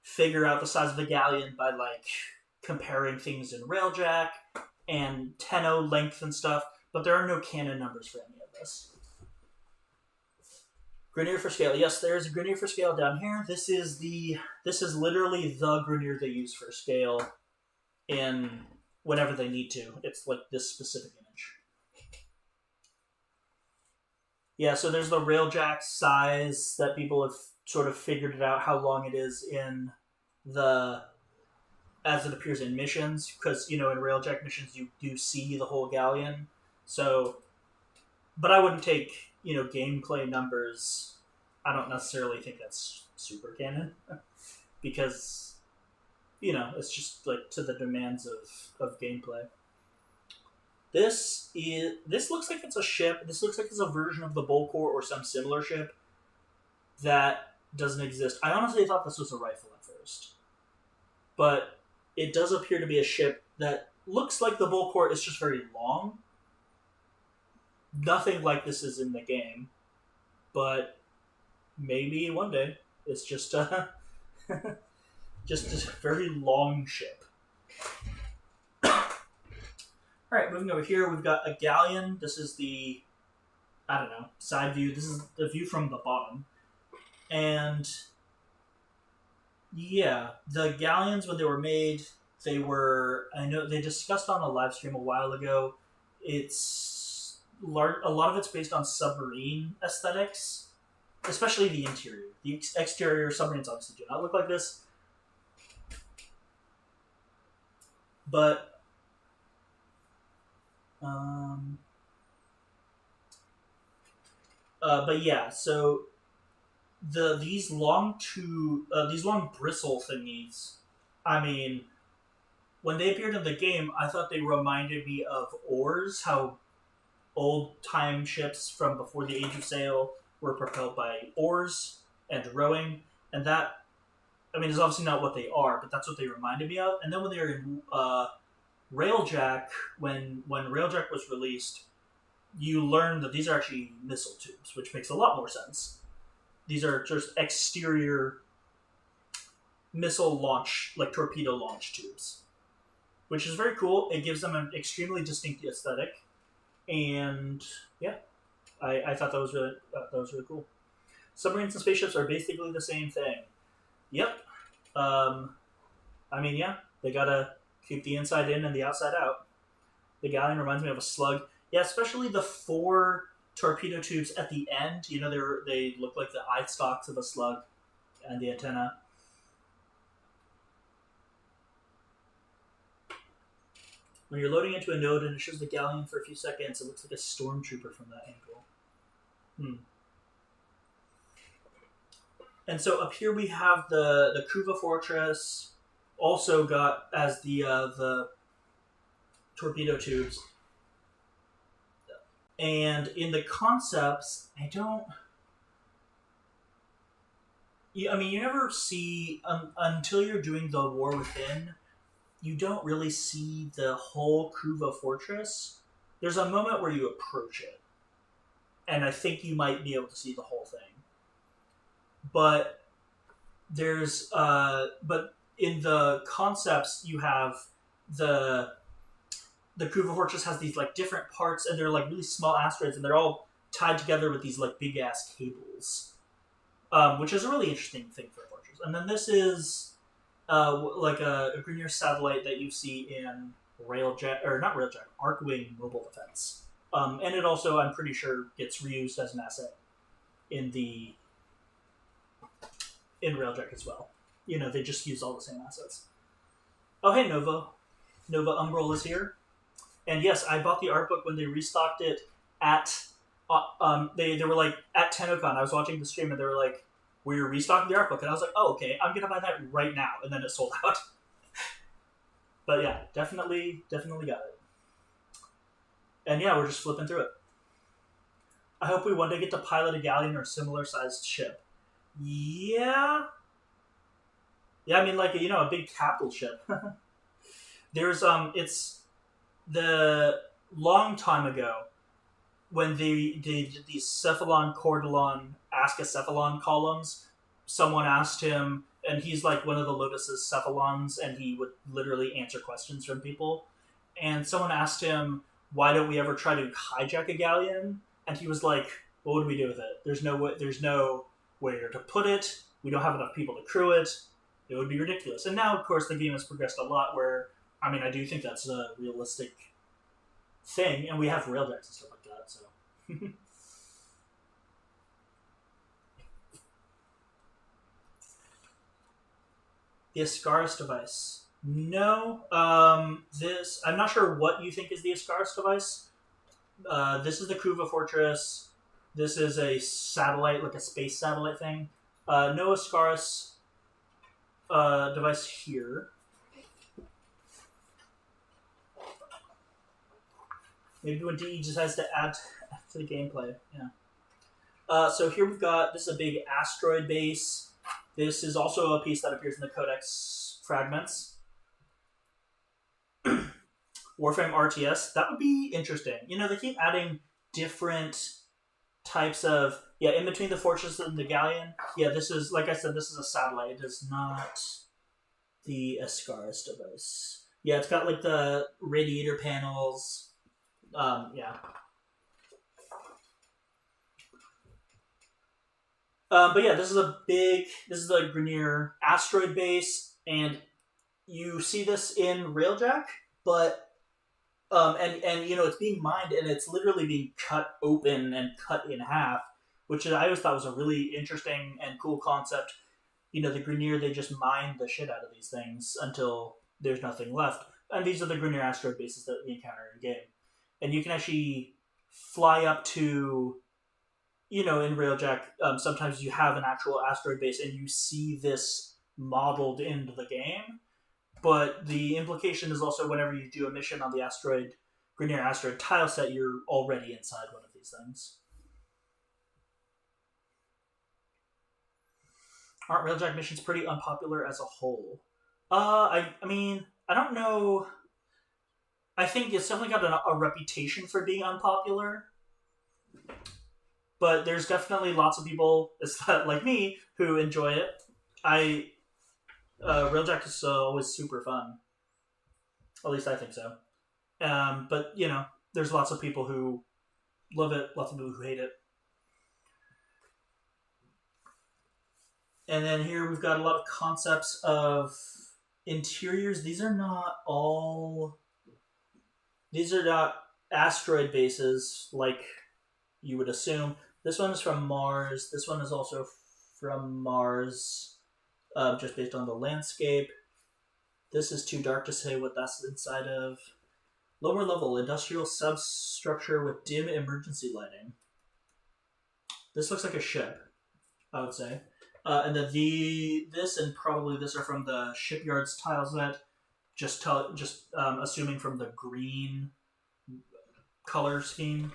figure out the size of the galleon by like comparing things in Railjack and Tenno length and stuff, but there are no canon numbers for any of this. Grenier for scale. Yes, there is a Grenier for scale down here. This is literally the Grenier they use for scale in whenever they need to. It's like this specific image. Yeah, so there's the Railjack size that people have sort of figured it out how long it is in as it appears in missions, because, in Railjack missions you do see the whole galleon. So, but I wouldn't take, gameplay numbers. I don't necessarily think that's super canon, because it's just like to the demands of gameplay. This looks like it's a ship. This looks like it's a version of the Bulkor or some similar ship that doesn't exist. I honestly thought this was a rifle at first, but it does appear to be a ship that looks like the Bulkor. It's just very long. Nothing like this is in the game, but maybe one day. It's just a just a very long ship. Alright, moving over here, we've got a galleon. This is the, I don't know, side view. This is the view from the bottom. And, yeah, the galleons, when they were made, they were, I know, they discussed on a live stream a while ago. It's, a lot of it's based on submarine aesthetics, especially the interior. The exterior submarines obviously do not look like this. But yeah, so these long bristle thingies. I mean, when they appeared in the game, I thought they reminded me of oars. How old time ships from before the Age of Sail were propelled by oars and rowing, and that, I mean, is obviously not what they are, but that's what they reminded me of. And then when they were in Railjack, when Railjack was released, you learn that these are actually missile tubes, which makes a lot more sense. These are just exterior missile launch, like torpedo launch tubes, which is very cool. It gives them an extremely distinct aesthetic, and yeah, I thought that was really cool. Submarines and spaceships are basically the same thing. Yep. I mean, yeah, they gotta keep the inside in and the outside out. The galleon reminds me of a slug. Yeah, especially the 4 torpedo tubes at the end. You know, they look like the eye stalks of a slug and the antenna. When you're loading into a node and it shows the galleon for a few seconds, it looks like a stormtrooper from that angle. And so up here we have the Kuva Fortress, also got as the torpedo tubes. And in the concepts, I mean, you never see, until you're doing the War Within, you don't really see the whole Kuva Fortress. There's a moment where you approach it, and I think you might be able to see the whole thing. But there's, but in the concepts, you have the Kuva Fortress has these like different parts, and they're like really small asteroids, and they're all tied together with these like big ass cables, which is a really interesting thing for a fortress. And then this is like a Grenier satellite that you see in Railjack, or not Railjack, Arcwing Mobile Defense, and it also, I'm pretty sure, gets reused as an asset in Railjack as well. You know, they just use all the same assets. Oh, hey, Nova Umbral is here. And yes, I bought the art book when they restocked it at, they were like, at TennoCon, I was watching the stream and they were like, we're restocking the art book. And I was like, oh, okay, I'm going to buy that right now. And then it sold out. But yeah, definitely got it. And yeah, we're just flipping through it. I hope we one day get to pilot a galleon or similar sized ship. Yeah. Yeah, I mean, like, you know, a big capital ship. There's, it's the long time ago when they did these Cephalon, Cordylon, Askacephalon columns. Someone asked him, and he's like one of the Lotus's Cephalons, and he would literally answer questions from people. And someone asked him, why don't we ever try to hijack a galleon? And he was like, what would we do with it? There's no where to put it. We don't have enough people to crew it. It would be ridiculous. And now, of course, the game has progressed a lot where, I mean, I do think that's a realistic thing, and we have railjacks and stuff like that, so. The Ascaris device. No. I'm not sure what you think is the Ascaris device. This is the Kuva Fortress. This is a satellite, like a space satellite thing. No Ascaris device here. Maybe when DE decides to add to the gameplay. Yeah. So here we've got, this is a big asteroid base. This is also a piece that appears in the Codex fragments. Warframe RTS, that would be interesting. You know, they keep adding different types of, yeah, in between the fortress and the galleon. Yeah, this is, like I said, this is a satellite. It is not the Ascaris device. Yeah, it's got like the radiator panels. Yeah. But yeah, this is the Grineer asteroid base, and you see this in Railjack, but and you know, it's being mined, and it's literally being cut open and cut in half, which I always thought was a really interesting and cool concept. You know, the Grineer, they just mine the shit out of these things until there's nothing left, and these are the Grineer asteroid bases that we encounter in game, and you can actually fly up to, you know, in Railjack, sometimes you have an actual asteroid base and you see this modeled into the game. But the implication is also whenever you do a mission on the Grineer asteroid tile set, you're already inside one of these things. Aren't Railjack missions pretty unpopular as a whole? I mean, I don't know. I think it's definitely got a reputation for being unpopular. But there's definitely lots of people, like me, who enjoy it. Railjack is always super fun. At least I think so. But you know, there's lots of people who love it, lots of people who hate it. And then here we've got a lot of concepts of interiors. These are not asteroid bases like you would assume. This one is from Mars. This one is also from Mars, just based on the landscape. This is too dark to say what that's inside of. Lower level, industrial substructure with dim emergency lighting. This looks like a ship, I would say. And then this and probably this are from the shipyards tile set. Just assuming from the green color scheme.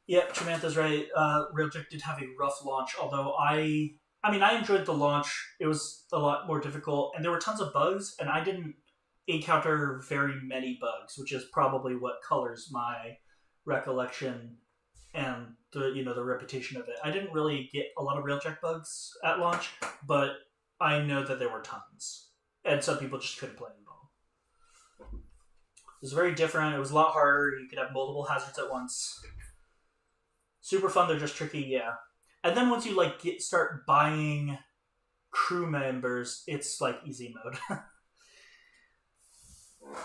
Yep, Samantha's right. Railjack did have a rough launch, although I enjoyed the launch. It was a lot more difficult, and there were tons of bugs, and I didn't encounter very many bugs, which is probably what colors my recollection and the reputation of it. I didn't really get a lot of Railjack bugs at launch, but I know that there were tons, and some people just couldn't play it at all. It was very different. It was a lot harder. You could have multiple hazards at once. Super fun. They're just tricky, yeah. And then once you start buying crew members, it's like easy mode.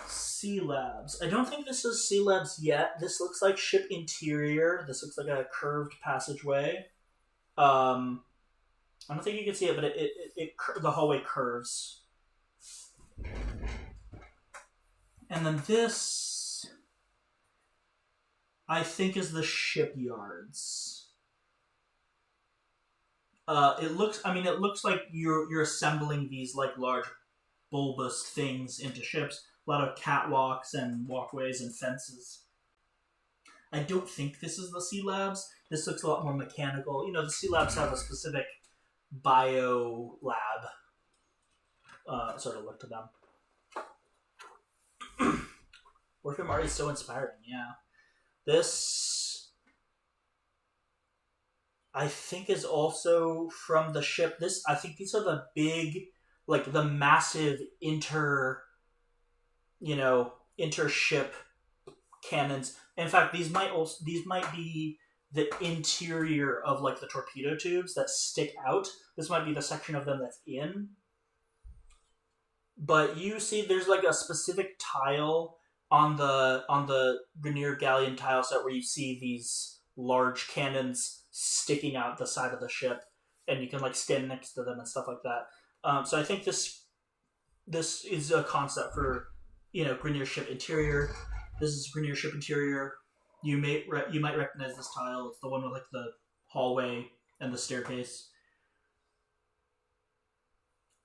Sea Labs. I don't think this is Sea Labs yet. This looks like ship interior. This looks like a curved passageway. I don't think you can see it, but the hallway curves. And then this, I think, is the shipyards. It looks like you're assembling these like large bulbous things into ships. A lot of catwalks and walkways and fences. I don't think this is the Sea Labs. This looks a lot more mechanical. You know, the Sea Labs have a specific bio lab sort of look to them. Warframe art is so inspiring, yeah. This, I think, is also from the ship. I think these are the big, like the massive intership cannons. In fact, these might be the interior of like the torpedo tubes that stick out. This might be the section of them that's in. But you see, there's like a specific tile on the Grineer galleon tile set where you see these large cannons sticking out the side of the ship, and you can like stand next to them and stuff like that. So I think this is a concept for Grineer ship interior. This is Grineer ship interior. You might recognize this tile. It's the one with like the hallway and the staircase.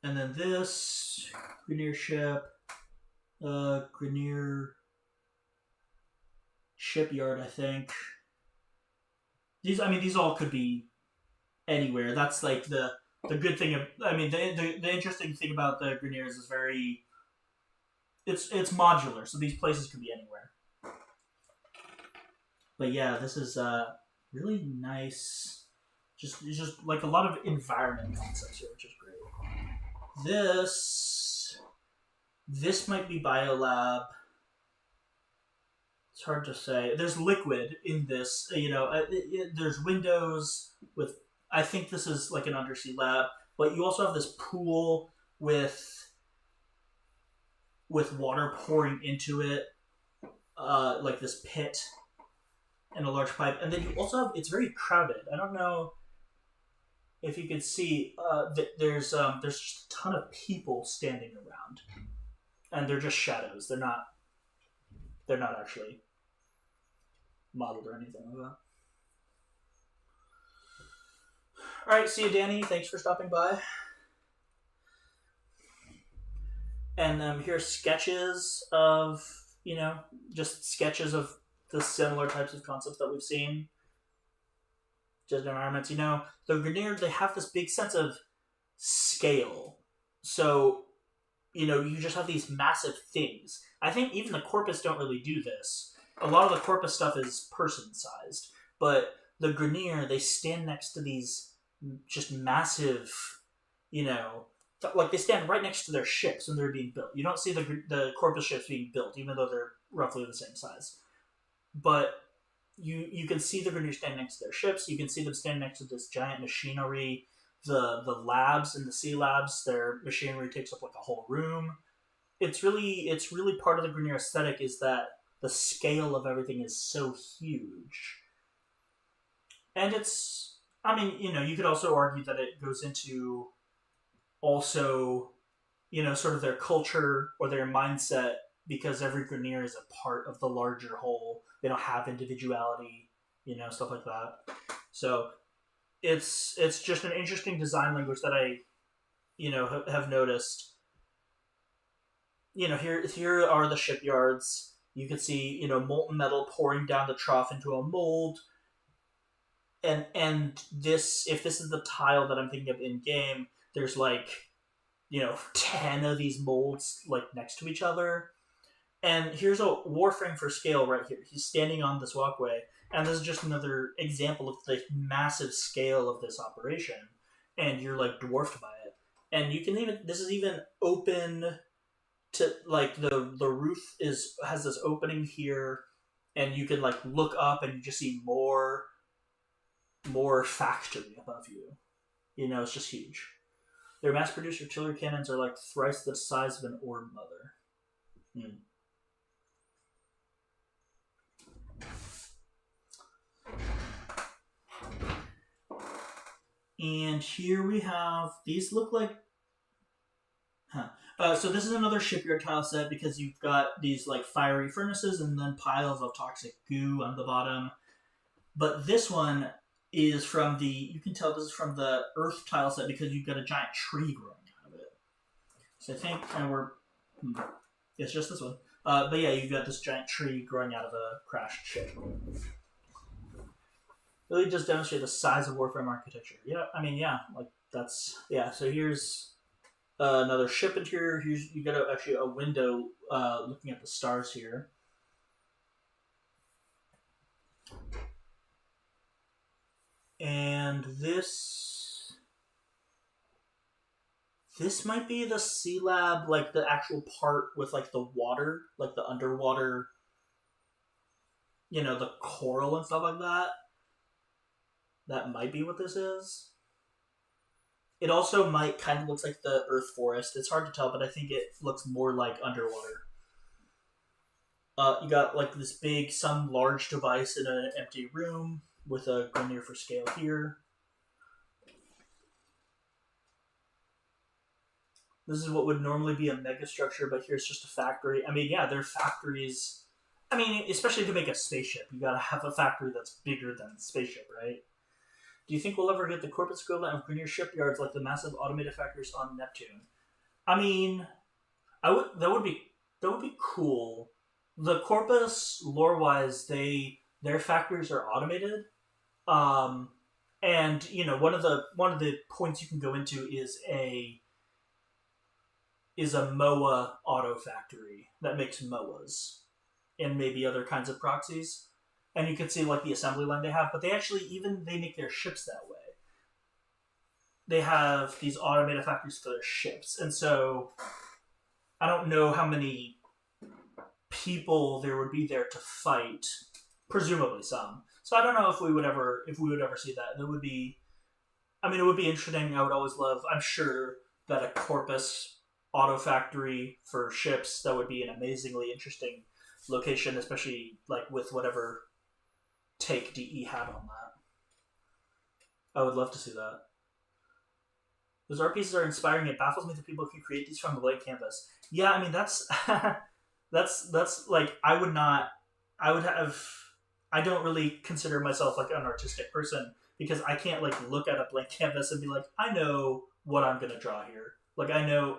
And then this Grineer ship. Grenier shipyard, I think. These all could be anywhere. That's like the good thing of. I mean, the interesting thing about the Greniers is very. It's modular, so these places could be anywhere. But yeah, this is really nice. Just like a lot of environment concepts here, which is great. This might be Biolab. It's hard to say. There's liquid in this. There's windows with. I think this is like an undersea lab, but you also have this pool with water pouring into it, like this pit and a large pipe. And then you also have. It's very crowded. I don't know if you can see. There's just a ton of people standing around, and they're just shadows. They're not. They're not actually modeled or anything like that. All right, see you, Danny. Thanks for stopping by. And here's sketches of, just sketches of the similar types of concepts that we've seen. Just environments. The Grenier, they have this big sense of scale. So, you just have these massive things. I think even the Corpus don't really do this. A lot of the Corpus stuff is person-sized. But the Grenier, they stand next to these just massive, like they stand right next to their ships when they're being built. You don't see the Corpus ships being built, even though they're roughly the same size. But you can see the Grenier stand next to their ships. You can see them stand next to this giant machinery. The labs and the sea labs, their machinery takes up like a whole room. It's really part of the Grenier aesthetic is that the scale of everything is so huge. And you could also argue that it goes into also, sort of their culture or their mindset, because every Grenier is a part of the larger whole. They don't have individuality, stuff like that. So it's just an interesting design language that I, have noticed. Here are the shipyards. You can see, molten metal pouring down the trough into a mold. And this, if this is the tile that I'm thinking of in game, there's 10 of these molds next to each other. And here's a Warframe for scale right here. He's standing on this walkway, and this is just another example of the massive scale of this operation. And you're dwarfed by it. And you can this is even open to the roof has this opening here, and you can look up and you just see more factory above you. It's just huge. Their mass-produced artillery cannons are thrice the size of an orb mother. And here we have, these look like, so this is another shipyard tile set because you've got these fiery furnaces and then piles of toxic goo on the bottom. But this one is from you can tell this is from the earth tile set because you've got a giant tree growing out of it. So I think it's just this one. But yeah, you've got this giant tree growing out of a crashed ship. Really does demonstrate the size of Warframe architecture. Yeah, so here's another ship interior. Here's you got actually a window looking at the stars here. And this might be the sea lab, the actual part with the water, the underwater, the coral and stuff like that. That might be what this is. It also might kind of looks like the Earth Forest. It's hard to tell, but I think it looks more like underwater. You got this big, some large device in an empty room with a Grenier for scale here. This is what would normally be a mega structure, but here's just a factory. They're factories. Especially to make a spaceship, you gotta have a factory that's bigger than the spaceship, right? Do you think we'll ever get the Corpus equivalent of Grenier shipyards like the massive automated factories on Neptune? That would be That would be cool. The Corpus, lore-wise, their factories are automated. Um, and one of the points you can go into is a MOA auto factory that makes MOAs and maybe other kinds of proxies. And you can see like the assembly line they have, but they make their ships that way. They have these automated factories for their ships, and so I don't know how many people there would be there to fight. Presumably some. So I don't know if we would ever see that. It would be, I mean, it would be interesting. I would always love. I'm sure that a Corpus auto factory for ships, that would be an amazingly interesting location, especially like with whatever take DE had on that. I would love to see that. Those art pieces are inspiring. It baffles me that people can create these from a blank canvas. Yeah, I mean that's that's like I would not. I would have. I don't really consider myself like an artistic person because I can't like look at a blank canvas and be like, I know what I'm gonna draw here. Like I know,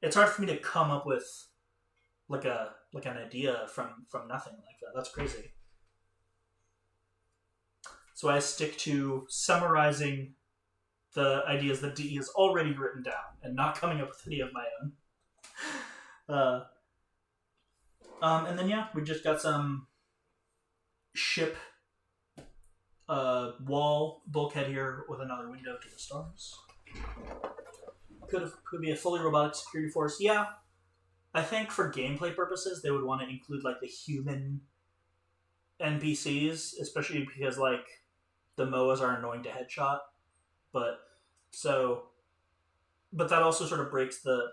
it's hard for me to come up with like an idea from nothing like that. That's crazy. So I stick to summarizing the ideas that DE has already written down and not coming up with any of my own. And then we just got some ship wall bulkhead here with another window to the stars. Could be a fully robotic security force. Yeah, I think for gameplay purposes they would want to include like the human NPCs, especially because like the MOAs are annoying to headshot. But that also sort of breaks the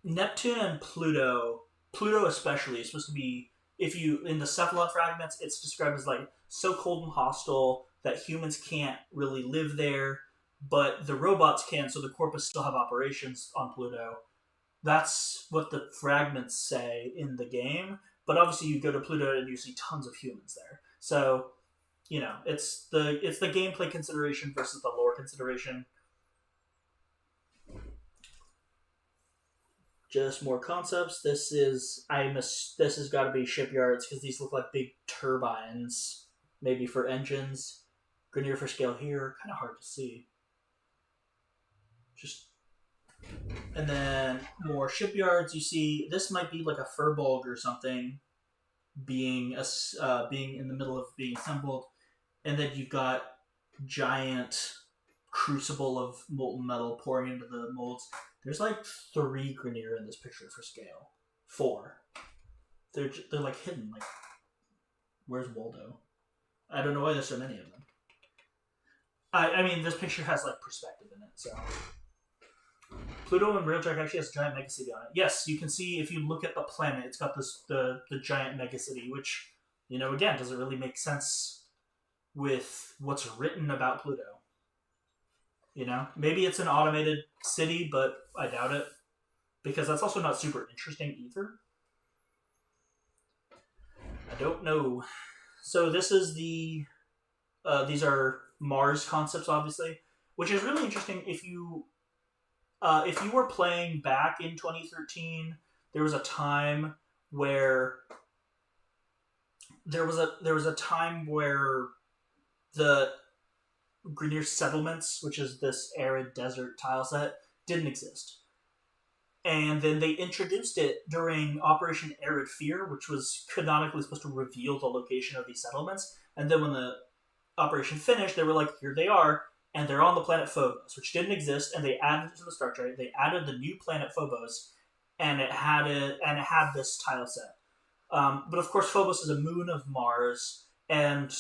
Neptune and Pluto. Pluto especially is supposed to be, if you in the cephalon fragments, it's described as like so cold and hostile that humans can't really live there, but the robots can. So the Corpus still have operations on Pluto. That's what the fragments say in the game. But obviously, you go to Pluto and you see tons of humans there. So it's the gameplay consideration versus the lore consideration. Just more concepts. This has got to be shipyards because these look like big turbines, maybe for engines. Grenier for scale here, kind of hard to see. And then more shipyards. You see, this might be like a Furbolg or something, being in the middle of being assembled. And then you've got giant crucible of molten metal pouring into the molds. There's like 3 Grenier in this picture for scale. 4. They're like hidden. Like, where's Waldo? I don't know why there's so many of them. I mean, this picture has like perspective in it. So Pluto in real track actually has a giant megacity on it. Yes, you can see if you look at the planet, it's got the giant megacity, which again doesn't really make sense with what's written about Pluto. Maybe it's an automated city, but I doubt it because that's also not super interesting either. I don't know. So this is these are Mars concepts, obviously, which is really interesting. If you were playing back in 2013, there was a time where the Grenier settlements, which is this arid desert tile set, didn't exist. And then they introduced it during Operation Arid Fear, which was canonically supposed to reveal the location of these settlements. And then when the operation finished, they were like, here they are, and they're on the planet Phobos, which didn't exist, and they added it to the star chart. They added the new planet Phobos, and it had this tile set. But of course, Phobos is a moon of Mars, and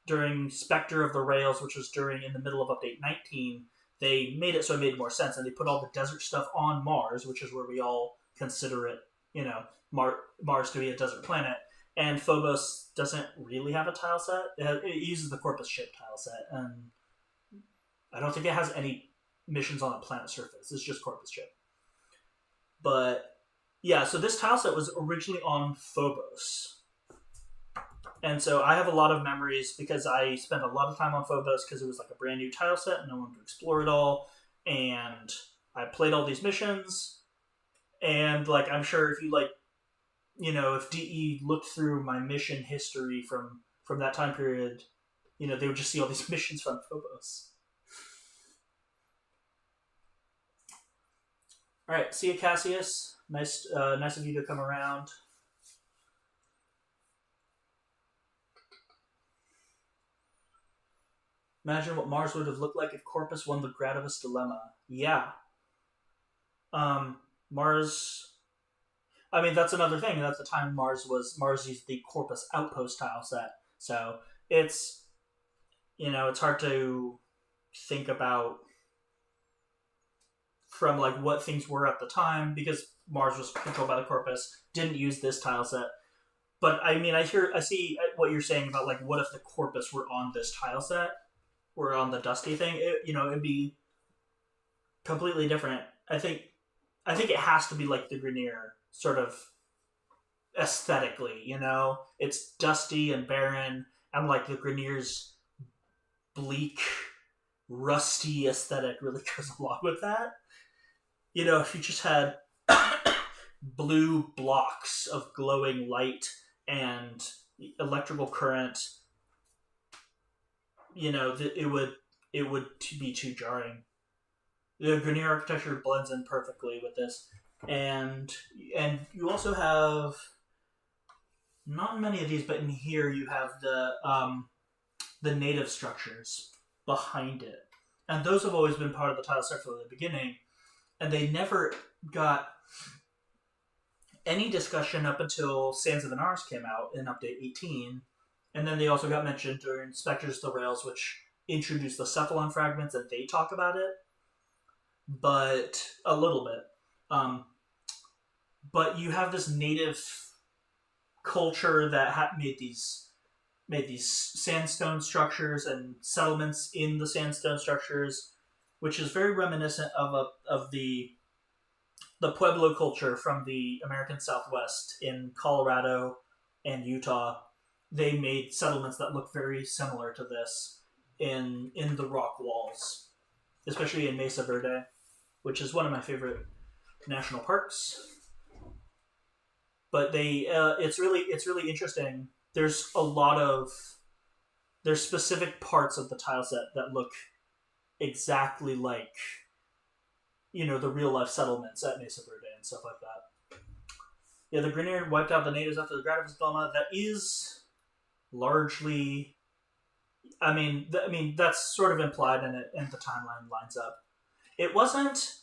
during Spectre of the Rails, which was in the middle of Update 19, they made it so it made more sense, and they put all the desert stuff on Mars, which is where we all consider it, Mars to be a desert planet. And Phobos doesn't really have a tile set. It uses the Corpus ship tile set, and I don't think it has any missions on a planet surface. It's just Corpus ship. But yeah, so this tile set was originally on Phobos. And so I have a lot of memories because I spent a lot of time on Phobos because it was like a brand new tile set and I wanted to explore it all. And I played all these missions. And like I'm sure if you like, if DE looked through my mission history from that time period, they would just see all these missions from Phobos. All right, see you, Cassius. Nice of you to come around. Imagine what Mars would have looked like if Corpus won the Gradivus Dilemma. Yeah. Mars. I mean, that's another thing. At the time, Mars used the Corpus Outpost tile set, so it's it's hard to think about from like what things were at the time because Mars was controlled by the Corpus, didn't use this tile set. But I mean, I see what you're saying about like what if the Corpus were on this tile set, were on the Dusty thing? It'd be completely different. I think it has to be like the Grenier sort of aesthetically. It's dusty and barren, and like the Grenier's bleak, rusty aesthetic really goes along with that. If you just had blue blocks of glowing light and electrical current, it would be too jarring. The Grenier architecture blends in perfectly with this, and you also have not many of these, but in here you have the native structures behind it, and those have always been part of the tile set from the beginning, and they never got any discussion up until Sands of the Nars came out in Update 18, and then they also got mentioned during Spectres of the Rails, which introduced the Cephalon fragments, and they talk about it, but a little bit. But you have this native culture that made these sandstone structures and settlements in the sandstone structures, which is very reminiscent of the Pueblo culture from the American Southwest in Colorado and Utah. They made settlements that look very similar to this in the rock walls, especially in Mesa Verde, which is one of my favorite national parks. But it's really interesting. There's specific parts of the tile set that look exactly like the real life settlements at Mesa Verde and stuff like that. Yeah, the Grenier wiped out the natives after the Gradivus Dilemma. That is largely, I mean, that's sort of implied in it, and the timeline lines up. It wasn't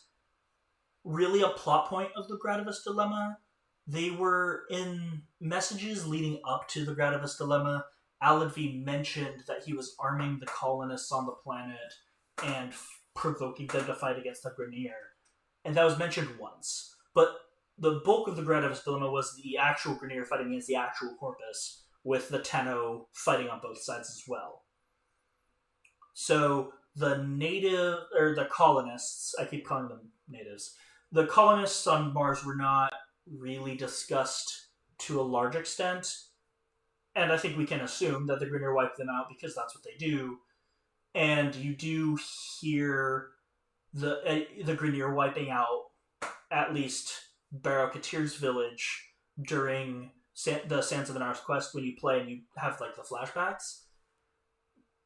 really a plot point of the Gradivus Dilemma. They were in messages leading up to the Gradivus Dilemma. Aladvi mentioned that he was arming the colonists on the planet and provoking them to fight against the Grenier. And that was mentioned once. But the bulk of the Gradivus Dilemma was the actual Grenier fighting against the actual Corpus, with the Tenno fighting on both sides as well. So the colonists, I keep calling them natives, the colonists on Mars were not really discussed to a large extent. And I think we can assume that the Grenier wiped them out because that's what they do. And you do hear the Grenier wiping out at least Barrow Katir's village during the Sands of the Nars quest when you play and you have like the flashbacks.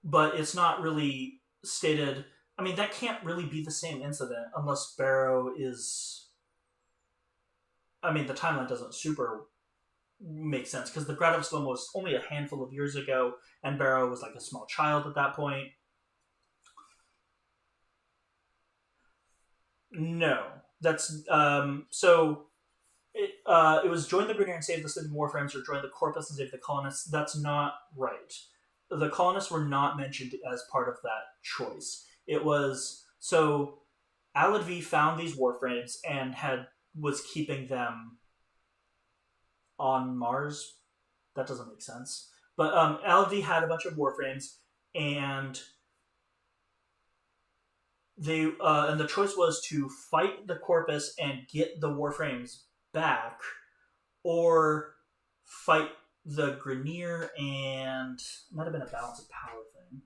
But it's not really stated. I mean, that can't really be the same incident unless Barrow is. I mean, the timeline doesn't super make sense because the Gradivus Dilemma was only a handful of years ago, and Barrow was like a small child at that point. No, that's so. It was join the Grenier and save the sleeping Warframes, or join the Corpus and save the colonists. That's not right. The colonists were not mentioned as part of that choice. It was so Aladvi found these Warframes and was keeping them on Mars. That doesn't make sense. But Aladvi had a bunch of Warframes, and the choice was to fight the Corpus and get the Warframes back, or fight the Grenier, and it might have been a balance of power thing.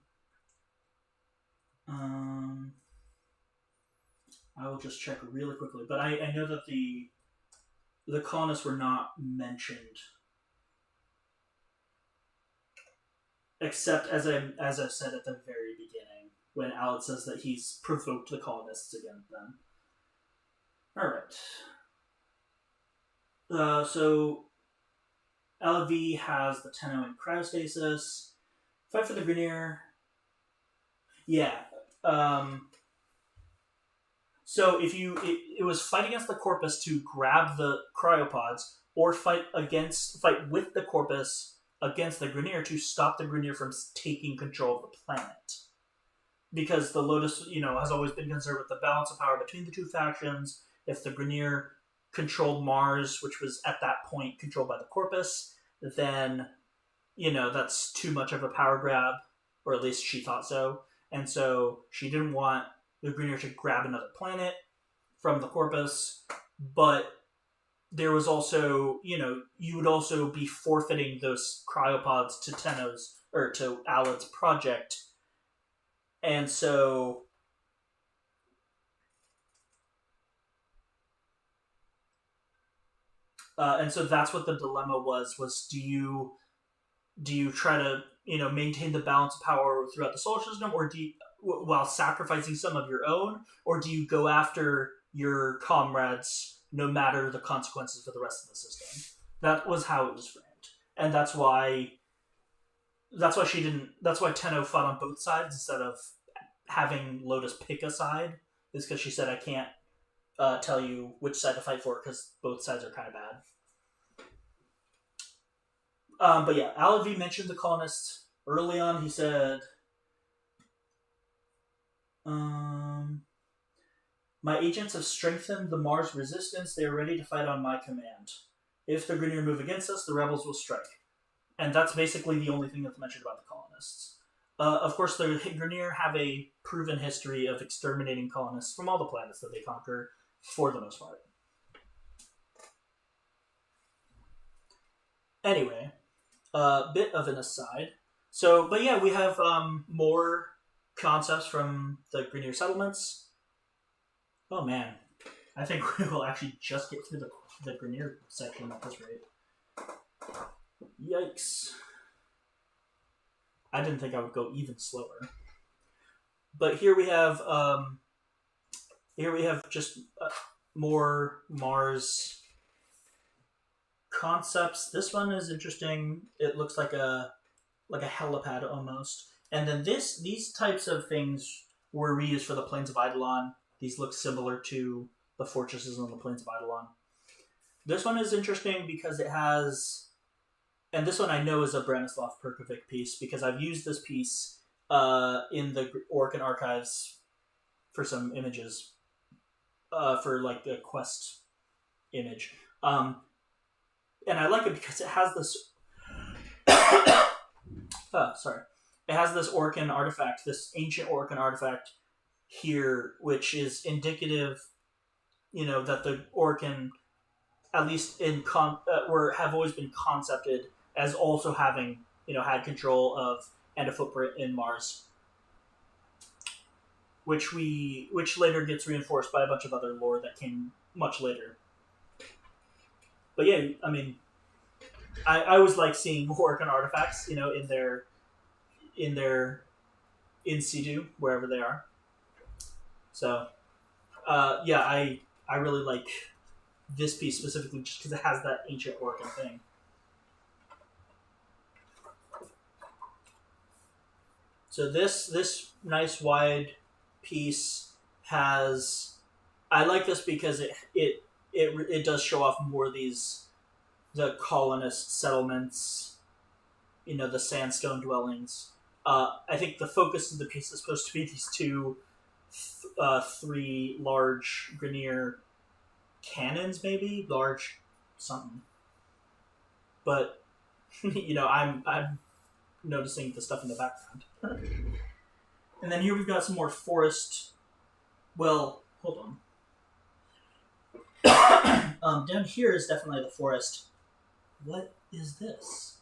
I will just check really quickly, but I know that the the colonists were not mentioned, except as I've said at the very beginning, when Alec says that he's provoked the colonists against them. All right. So LV has the Tenno in cryostasis. Fight for the Grineer. Yeah. So if it was fight against the Corpus to grab the cryopods, or fight with the Corpus against the Grineer to stop the Grineer from taking control of the planet. Because the Lotus, has always been concerned with the balance of power between the two factions. If the Grineer controlled Mars, which was at that point controlled by the Corpus, then, that's too much of a power grab, or at least she thought so. And so she didn't want the Grineer to grab another planet from the Corpus, but there was also, you would also be forfeiting those cryopods to Tenno's, or to Alad's project. And so that's what the dilemma was do you try to, maintain the balance of power throughout the solar system, or do you, while sacrificing some of your own, or do you go after your comrades no matter the consequences for the rest of the system? That was how it was framed. And that's why Tenno fought on both sides instead of having Lotus pick a side, is because she said, I can't tell you which side to fight for because both sides are kind of bad. But yeah, Alad V mentioned the colonists early on. He said, my agents have strengthened the Mars resistance. They are ready to fight on my command. If the Grineer move against us, the rebels will strike. And that's basically the only thing that's mentioned about the colonists. Of course, the Grineer have a proven history of exterminating colonists from all the planets that they conquer, for the most part. Anyway, a bit of an aside. So, but yeah, we have more concepts from the Grineer settlements. Oh man, I think we will actually just get through the Grineer section at this rate. Yikes. I didn't think I would go even slower. But here we have just more Mars concepts. This one is interesting. It looks like a helipad almost. And then these types of things were reused for the Plains of Eidolon. These look similar to the fortresses on the Plains of Eidolon. This one is interesting because it has, and this one I know is a Branislav Perkovic piece because I've used this piece in the Orkan archives for some images, for like the quest image. And I like it because it has this it has this Orkan artifact, this ancient Orkan artifact here, which is indicative, that the Orkan, at least have always been concepted as also having, had control of and a footprint in Mars, which later gets reinforced by a bunch of other lore that came much later. But yeah, I mean, I always like seeing Orkan artifacts, in their in situ, wherever they are. So, yeah, I really like this piece specifically just because it has that ancient Orkan thing. So this nice wide piece has, I like this because it does show off more of the colonist settlements, the sandstone dwellings. I think the focus of the piece is supposed to be these three large Grineer cannons, maybe large something. But I'm noticing the stuff in the background. And then here we've got some more forest. Well, hold on. Down here is definitely the forest. What is this?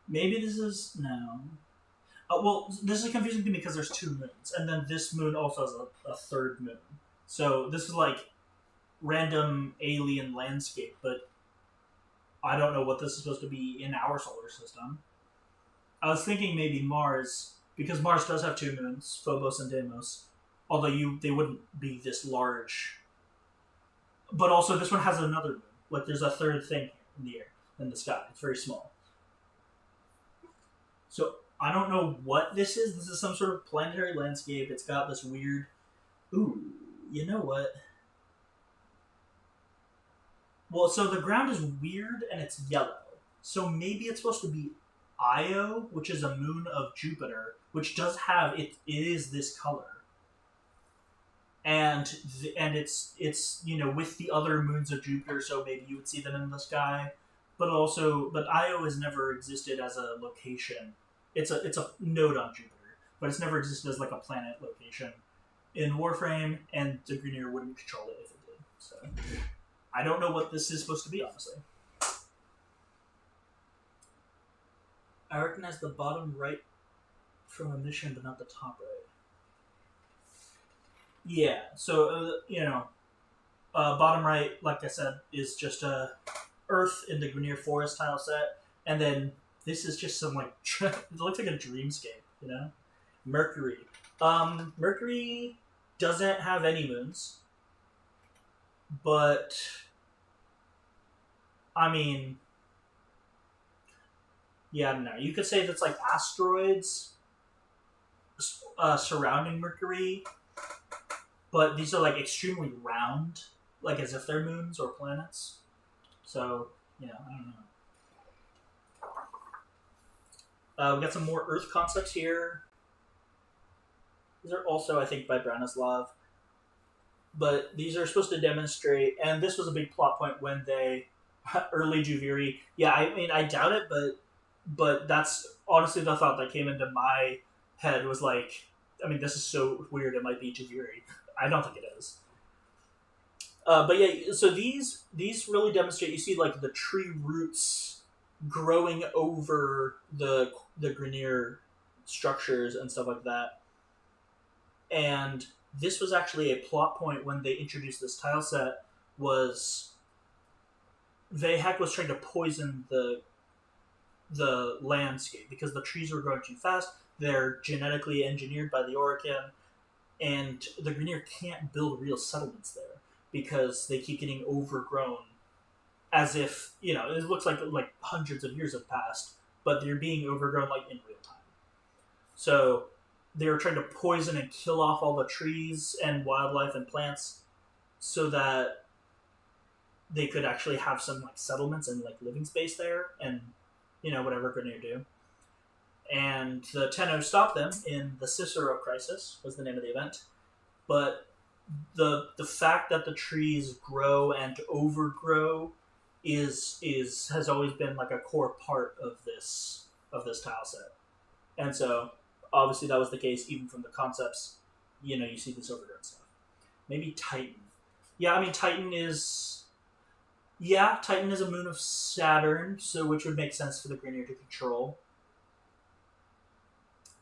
Maybe this is... No. Well, this is confusing to me because there's two moons. And then this moon also has a third moon. So this is like... random alien landscape, but I don't know what this is supposed to be in our solar system. I was thinking maybe Mars, because Mars does have two moons, Phobos and Deimos, although they wouldn't be this large. But also, this one has another moon. Like, there's a third thing in the air, in the sky. It's very small. So, I don't know what this is. This is some sort of planetary landscape. It's got this weird... Ooh, you know what? Well, so the ground is weird and it's yellow. So maybe it's supposed to be Io, which is a moon of Jupiter, which does have... It is this color. And it's with the other moons of Jupiter, so maybe you would see them in the sky. But Io has never existed as a location. It's a node on Jupiter, but it's never existed as like a planet location in Warframe, and the Greener wouldn't control it if it did. So I don't know what this is supposed to be, honestly. I recognize the bottom right from a mission, but not the top right. Yeah, so, bottom right, like I said, is just a Earth in the Grenier Forest tile set, and then this is just some, like, it looks like a dreamscape, you know? Mercury. Mercury doesn't have any moons, but, I mean, yeah, I don't know. You could say that's, like, asteroids surrounding Mercury, but these are, like, extremely round, like as if they're moons or planets. So, I don't know. We got some more Earth concepts here. These are also, I think, by Branislav. But these are supposed to demonstrate, and this was a big plot point when they, early Juviri. Yeah, I mean, I doubt it, but that's honestly the thought that came into my head was like, I mean, this is so weird, it might be Juviri. I don't think it is. But yeah, so these really demonstrate, you see like the tree roots growing over the Grenier structures and stuff like that. And this was actually a plot point when they introduced this tile set, was Vahak was trying to poison the landscape because the trees were growing too fast. They're genetically engineered by the Orican, and the Grenier can't build real settlements there because they keep getting overgrown, as if, it looks like hundreds of years have passed, but they're being overgrown like in real time. So they were trying to poison and kill off all the trees and wildlife and plants so that they could actually have some like settlements and like living space there, and whatever Grenier do. And the Tenno stopped them in the Cicero Crisis, was the name of the event. But the fact that the trees grow and overgrow has always been like a core part of this tile set. And so obviously that was the case even from the concepts. You see this overgrown stuff. Maybe Titan. Yeah, I mean Titan is a moon of Saturn, so which would make sense for the Grenier to control.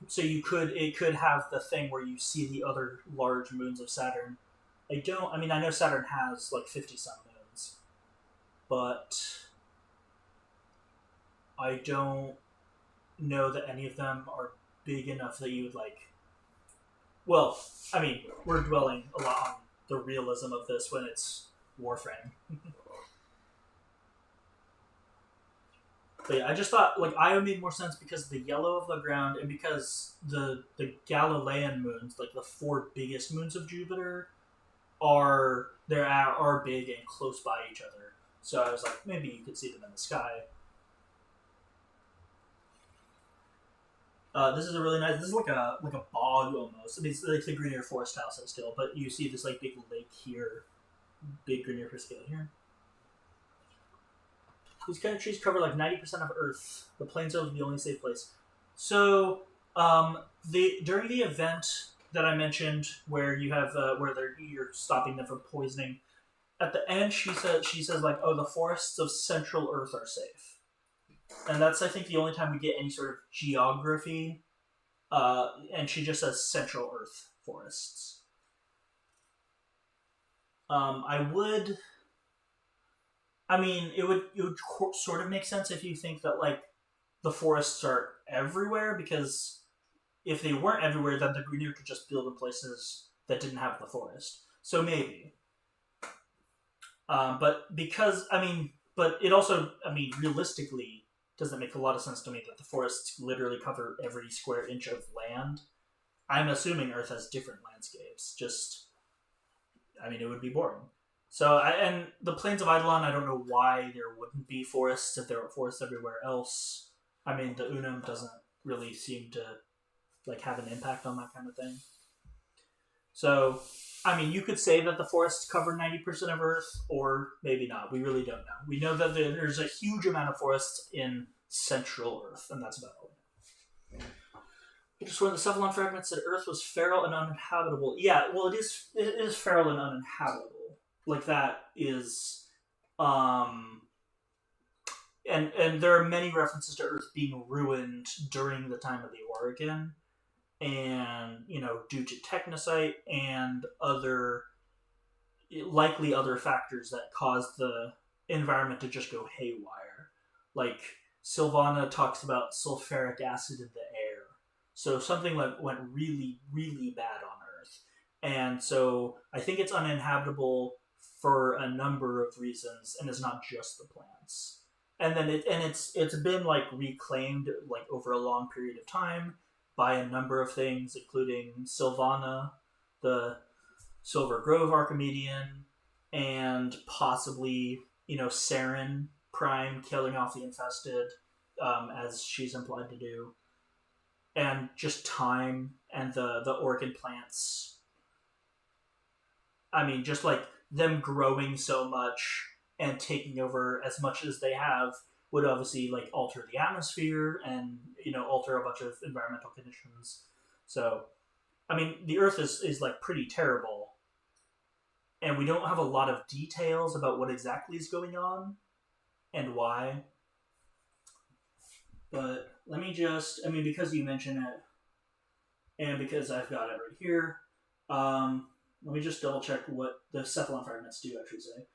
So it could have the thing where you see the other large moons of Saturn. I know Saturn has like 50-some moons, but I don't know that any of them are big enough that you would like... Well, I mean, we're dwelling a lot on the realism of this when it's Warframe. But yeah, I just thought like Io made more sense because of the yellow of the ground and because the Galilean moons, like the 4 biggest moons of Jupiter, are big and close by each other. So I was like, maybe you could see them in the sky. This is a really nice. This is like a bog almost. I mean, it's like the Grenier Forest tile set still, but you see this like big lake here, big Grenier for scale here. These kind of trees cover like 90% of Earth. The plains are the only safe place. So, during the event that I mentioned, where you have you're stopping them from poisoning, at the end she says like, oh, the forests of Central Earth are safe, and that's I think the only time we get any sort of geography. And she just says Central Earth forests. I would. I mean, it would sort of make sense if you think that like the forests are everywhere, because if they weren't everywhere, then the Greener could just build in places that didn't have the forest. So maybe. But because but it also, realistically, doesn't make a lot of sense to me that the forests literally cover every square inch of land. I'm assuming Earth has different landscapes. It would be boring. So, and the plains of Eidolon, I don't know why there wouldn't be forests if there were forests everywhere else. The Unum doesn't really seem to have an impact on that kind of thing. So, you could say that the forests cover 90% of Earth, or maybe not. We really don't know. We know that there's a huge amount of forests in central Earth, and that's about all. Just when the Cephalon fragment said Earth was feral and uninhabitable. Yeah, well, it is feral and uninhabitable. That is, and there are many references to Earth being ruined during the time of the Oregon, and due to technocite and likely other factors that caused the environment to just go haywire. Silvana talks about sulfuric acid in the air. So something went really, really bad on Earth. And so I think it's uninhabitable for a number of reasons, and it's not just the plants. And then it's been reclaimed over a long period of time by a number of things, including Silvana, the Silver Grove Archimedean, and possibly Saren Prime killing off the infested, as she's implied to do, and just time and the orchid plants. Just them growing so much and taking over as much as they have would obviously alter the atmosphere and alter a bunch of environmental conditions. So, the Earth is pretty terrible, and we don't have a lot of details about what exactly is going on and why. But let me just, because you mentioned it, and because I've got it right here, let me just double check what the cephalon fragments do actually say.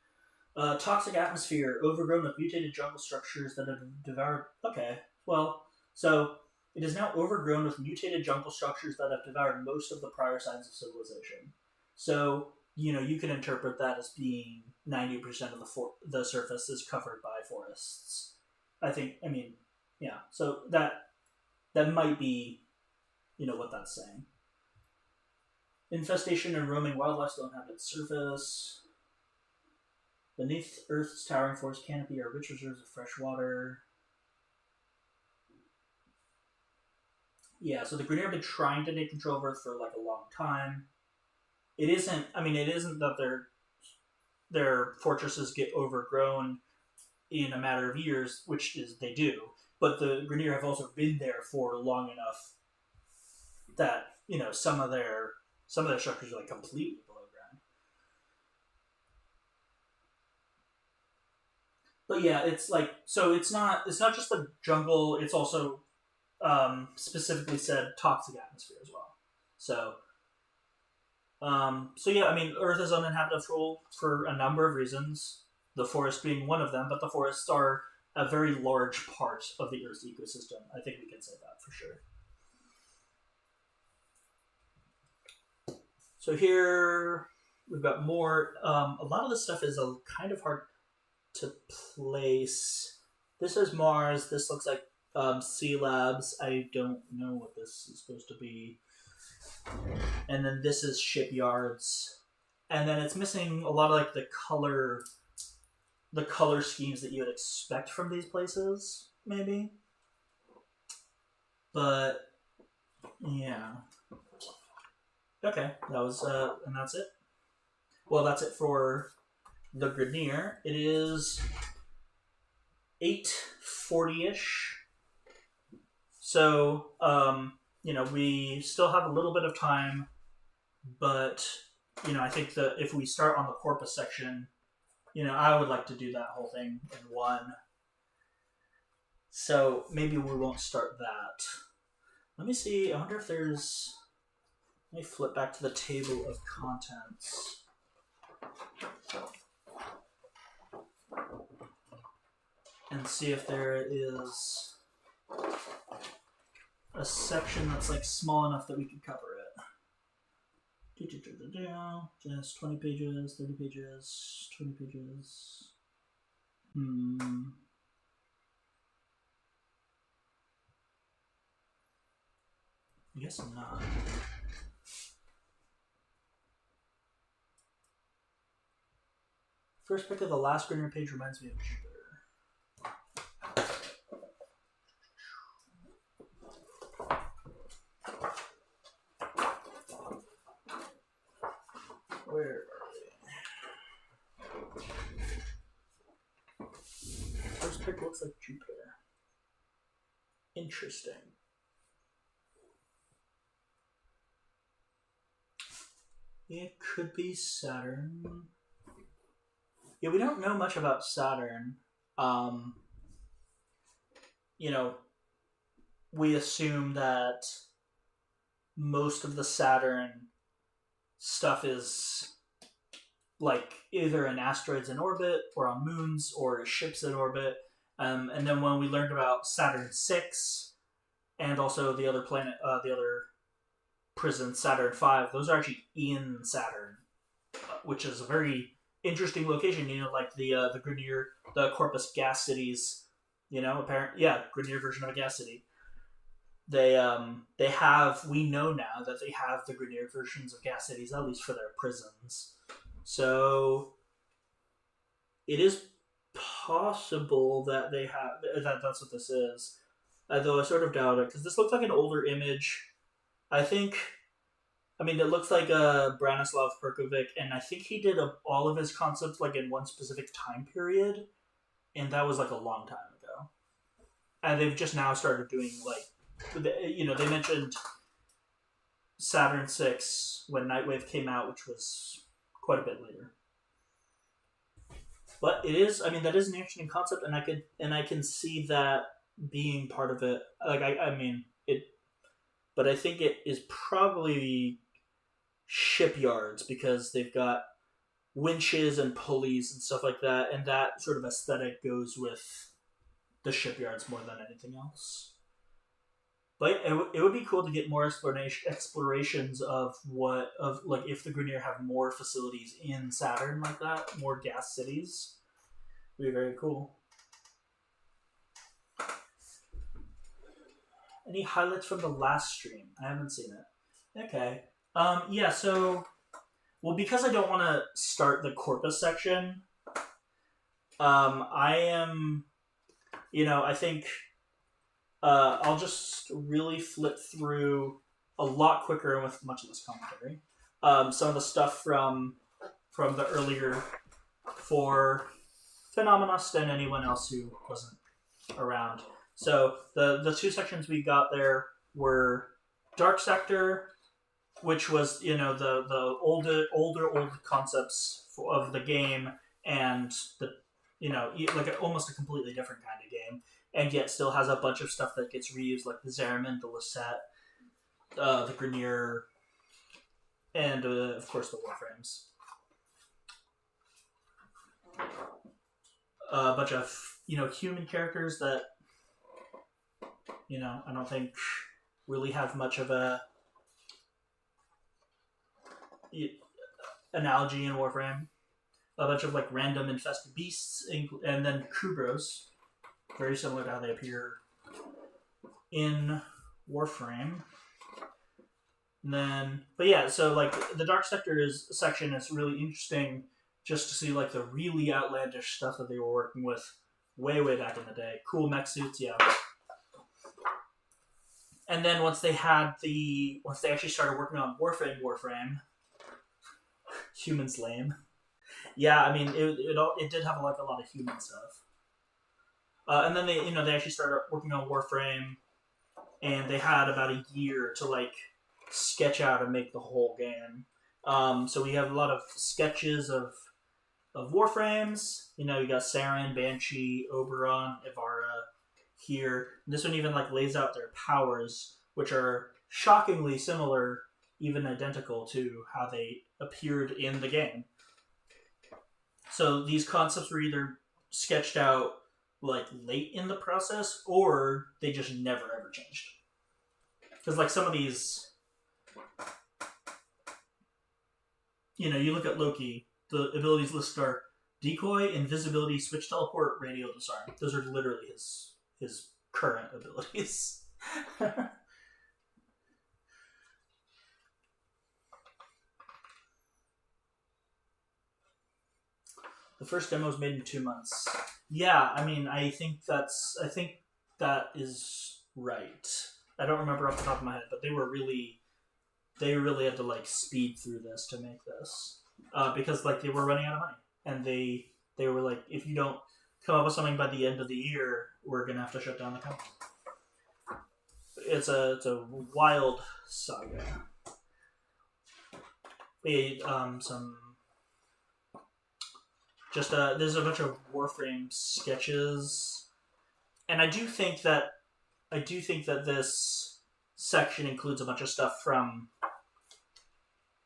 Toxic atmosphere, overgrown with mutated jungle structures that have devoured... Okay, well, so it is now overgrown with mutated jungle structures that have devoured most of the prior signs of civilization. So, you can interpret that as being 90% of the surface is covered by forests. Yeah, so that might be, what that's saying. Infestation and roaming wildlife still inhabit its surface. Beneath Earth's towering forest canopy are rich reserves of fresh water. Yeah, so the Greener have been trying to take control of Earth for a long time. It isn't that their fortresses get overgrown in a matter of years, which is they do, but the Grenier have also been there for long enough that some of their structures are completely below ground. But yeah, it's so it's not just the jungle. It's also specifically said toxic atmosphere as well. So yeah, Earth is uninhabitable for a number of reasons. The forest being one of them, but the forests are a very large part of the Earth's ecosystem. I think we can say that for sure. So here we've got more. A lot of this stuff is kind of hard to place. This is Mars. This looks like Sea Labs. I don't know what this is supposed to be. And then this is shipyards. And then it's missing a lot of the color schemes that you would expect from these places, maybe. But yeah. Okay, that was and that's it. Well, that's it for the Grenier. It is 8:40ish. So, we still have a little bit of time, but I think that if we start on the corpus section, I would like to do that whole thing in one. So maybe we won't start that. Let me see. I wonder if there's... Let me flip back to the table of contents. and see if there is a section that's like small enough that we could cover it. Just 20 pages, 30 pages, 20 pages. I guess not. First pick of the last Grineer page reminds me of Jupiter. Where are we? First pick looks like Jupiter. Interesting. It could be Saturn. Yeah, we don't know much about Saturn. You know, we assume that most of the Saturn stuff is like either in asteroids in orbit or on moons or ships in orbit. And then when we learned about Saturn 6 and also the other planet, the other prison, Saturn 5, those are actually in Saturn, which is a very interesting location. You know, like the Grineer, the Corpus gas cities. You know, Grineer version of a gas city. They have, we know now that they have the Grineer versions of gas cities, at least for their prisons. So it is possible that they have that's what this is. Though I sort of doubt it, because this looks like an older image. It looks like Branislav Perkovic, and I think he did all of his concepts like in one specific time period, and that was like a long time ago. And they've just now started doing they mentioned Saturn 6 when Nightwave came out, which was quite a bit later. But it is, that is an interesting concept, and I can see that being part of it. But I think it is probably shipyards because they've got winches and pulleys and stuff like that, and that sort of aesthetic goes with the shipyards more than anything else. But it would be cool to get more explorations of if the Grineer have more facilities in Saturn like that, more gas cities. It would be very cool. Any highlights from the last stream? I haven't seen it. Okay. Because I don't want to start the Corpus section, I think I'll just really flip through a lot quicker and with much less commentary. Some of the stuff from the earlier for Phenomenost and anyone else who wasn't around. So the two sections we got there were Dark Sector, which was the older concepts of the game, and the almost a completely different kind of game, and yet still has a bunch of stuff that gets reused, like the Zariman, the Lisette, the Grineer, and of course the Warframes. A bunch of human characters that I don't think really have much of a analogy in Warframe. A bunch of random infested beasts, and then Krubros, very similar to how they appear in Warframe. And then, so the Dark Sector section is really interesting, just to see the really outlandish stuff that they were working with way back in the day. Cool mech suits, yeah. And then once they actually started working on Warframe, humans lame. Yeah, it did have a lot of human stuff. And then they actually started working on Warframe, and they had about a year to sketch out and make the whole game. So we have a lot of sketches of Warframes. You got Saren, Banshee, Oberon, Ivara here. And this one even lays out their powers, which are shockingly similar, even identical to how they appeared in the game. So these concepts were either sketched out like late in the process, or they just never ever changed. Because like some of these, you look at Loki. The abilities listed are decoy, invisibility, switch teleport, radio disarm. Those are literally his current abilities. The first demo was made in 2 months. Yeah, I mean, I think that is right. I don't remember off the top of my head, but they really had to like speed through this to make this because like they were running out of money, and they were like, if you don't come up with something by the end of the year, we're gonna have to shut down the company. It's a wild saga. Some just there's a bunch of Warframe sketches, and I do think that this section includes a bunch of stuff from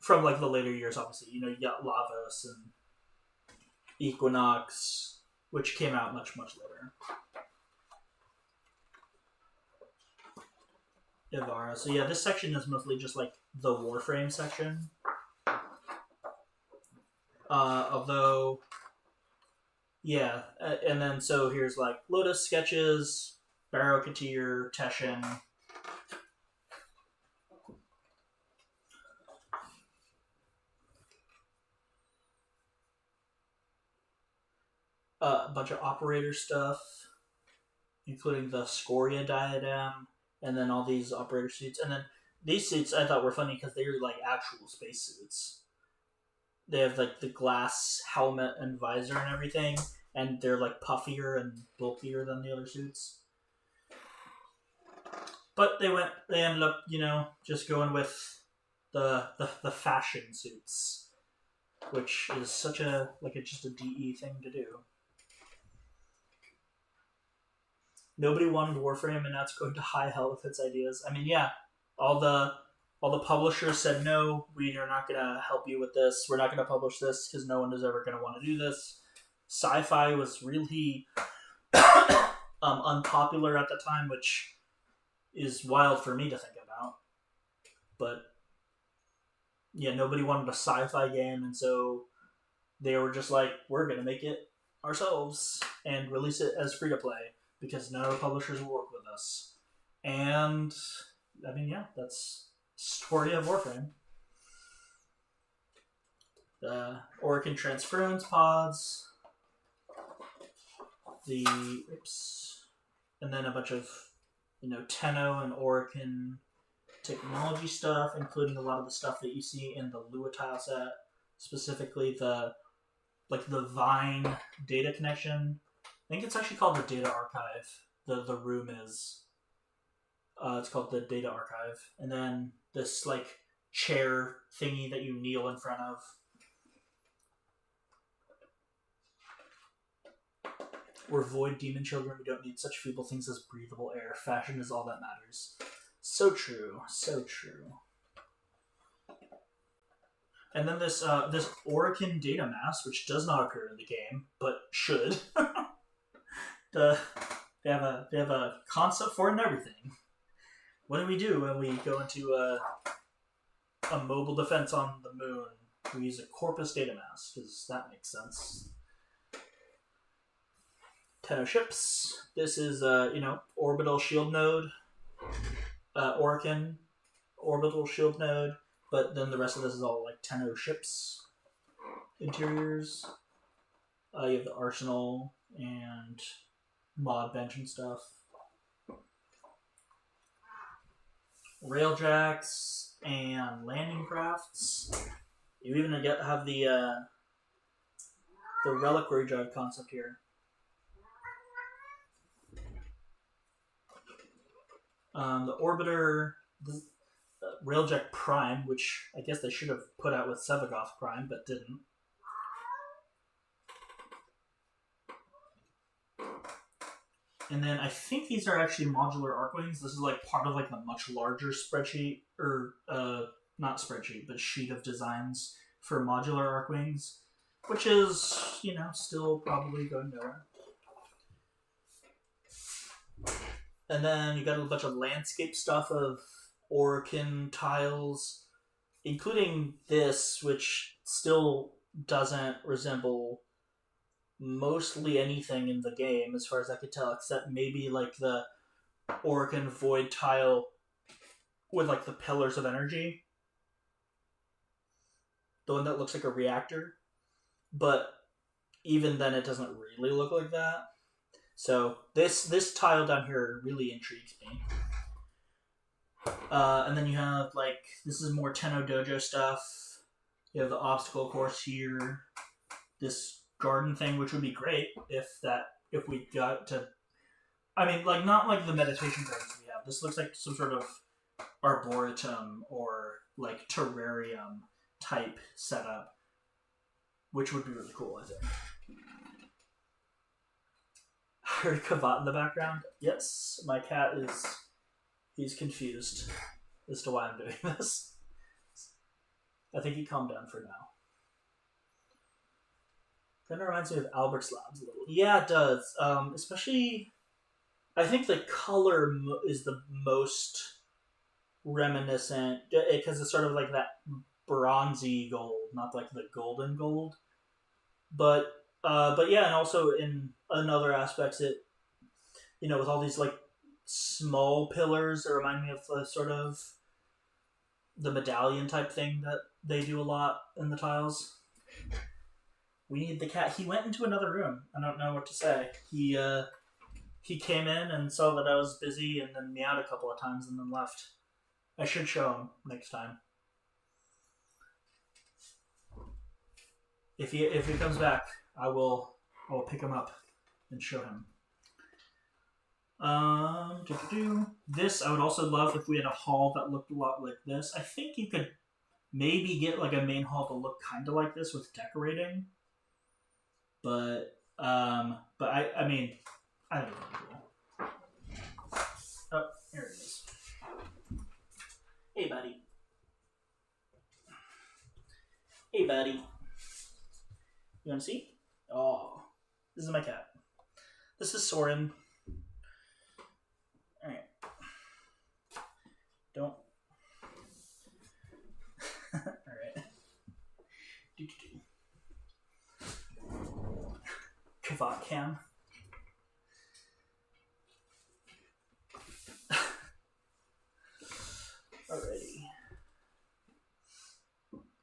like the later years. Obviously, you got Lavos and Equinox, which came out much later. Ivara. So yeah, this section is mostly just like the Warframe section. Although, yeah, and then so here's like Lotus sketches, Barrow Katir, Teshin. A bunch of operator stuff, including the Scoria diadem, and then all these operator suits. And then these suits I thought were funny because they were like actual spacesuits. They have like the glass helmet and visor and everything, and they're like puffier and bulkier than the other suits. But they ended up, just going with the fashion suits, which is such just a DE thing to do. Nobody wanted Warframe, and now it's going to high hell with its ideas. I mean, yeah, all the publishers said, no, we are not going to help you with this. We're not going to publish this because no one is ever going to want to do this. Sci-fi was really unpopular at the time, which is wild for me to think about. But yeah, nobody wanted a sci-fi game, and so they were just like, we're going to make it ourselves and release it as free-to-play because none of the publishers will work with us. And, I mean, yeah, that's story of Warframe. The Orokin transference pods, and then a bunch of, Tenno and Orokin technology stuff, including a lot of the stuff that you see in the Luatile set, specifically the Vine data connection. I think it's actually called the Data Archive. The room is. It's called the Data Archive. And then this, chair thingy that you kneel in front of. We're void demon children. We don't need such feeble things as breathable air. Fashion is all that matters. So true. So true. And then this Orokin data mass, which does not occur in the game, but should. They have a concept for it and everything. What do we do when we go into a mobile defense on the moon? We use a corpus data mass, because that makes sense. Tenno ships. This is orbital shield node. Orokin orbital shield node. But then the rest of this is all Tenno ships interiors. You have the arsenal and mod bench and stuff. Railjacks and landing crafts. You even have the reliquary drive concept here. The orbiter, the Railjack Prime, which I guess they should have put out with Sevagoth Prime, but didn't. And then I think these are actually modular Arcwings. This is part of the much larger spreadsheet, or not spreadsheet, but sheet of designs for modular Arcwings. which is, still probably going nowhere. And then you got a bunch of landscape stuff of Orokin tiles, including this, which still doesn't resemble mostly anything in the game, as far as I could tell, except maybe like the Orokin Void tile with like the pillars of energy. The one that looks like a reactor. But even then, it doesn't really look like that. So this tile down here really intrigues me. And then you have like, this is more Tenno Dojo stuff. You have the obstacle course here. This garden thing, which would be great if we got to. I mean, like not like the meditation gardens we have. This looks like some sort of arboretum or like terrarium type setup, which would be really cool, I think. I heard Kavat in the background. Yes, my cat he's confused as to why I'm doing this. I think he calmed down for now. Kind of reminds me of Albert's Labs a little. Yeah, it does. Especially, I think the color is the most reminiscent, because it's sort of like that bronzy gold, not like the golden gold. But yeah, and also in other aspects, it, with all these like small pillars that remind me of the sort of the medallion type thing that they do a lot in the tiles. We need the cat. He went into another room. I don't know what to say. He came in and saw that I was busy and then meowed a couple of times and then left. I should show him next time. If he comes back, I will pick him up and show him. This I would also love if we had a hall that looked a lot like this. I think you could maybe get like a main hall to look kind of like this with decorating. But I mean, I think it would be cool. Oh, here it is. Hey, buddy. Hey, buddy. You want to see? Oh, this is my cat. This is Soren. Alright. Don't. Alright. Kavat cam. Alrighty.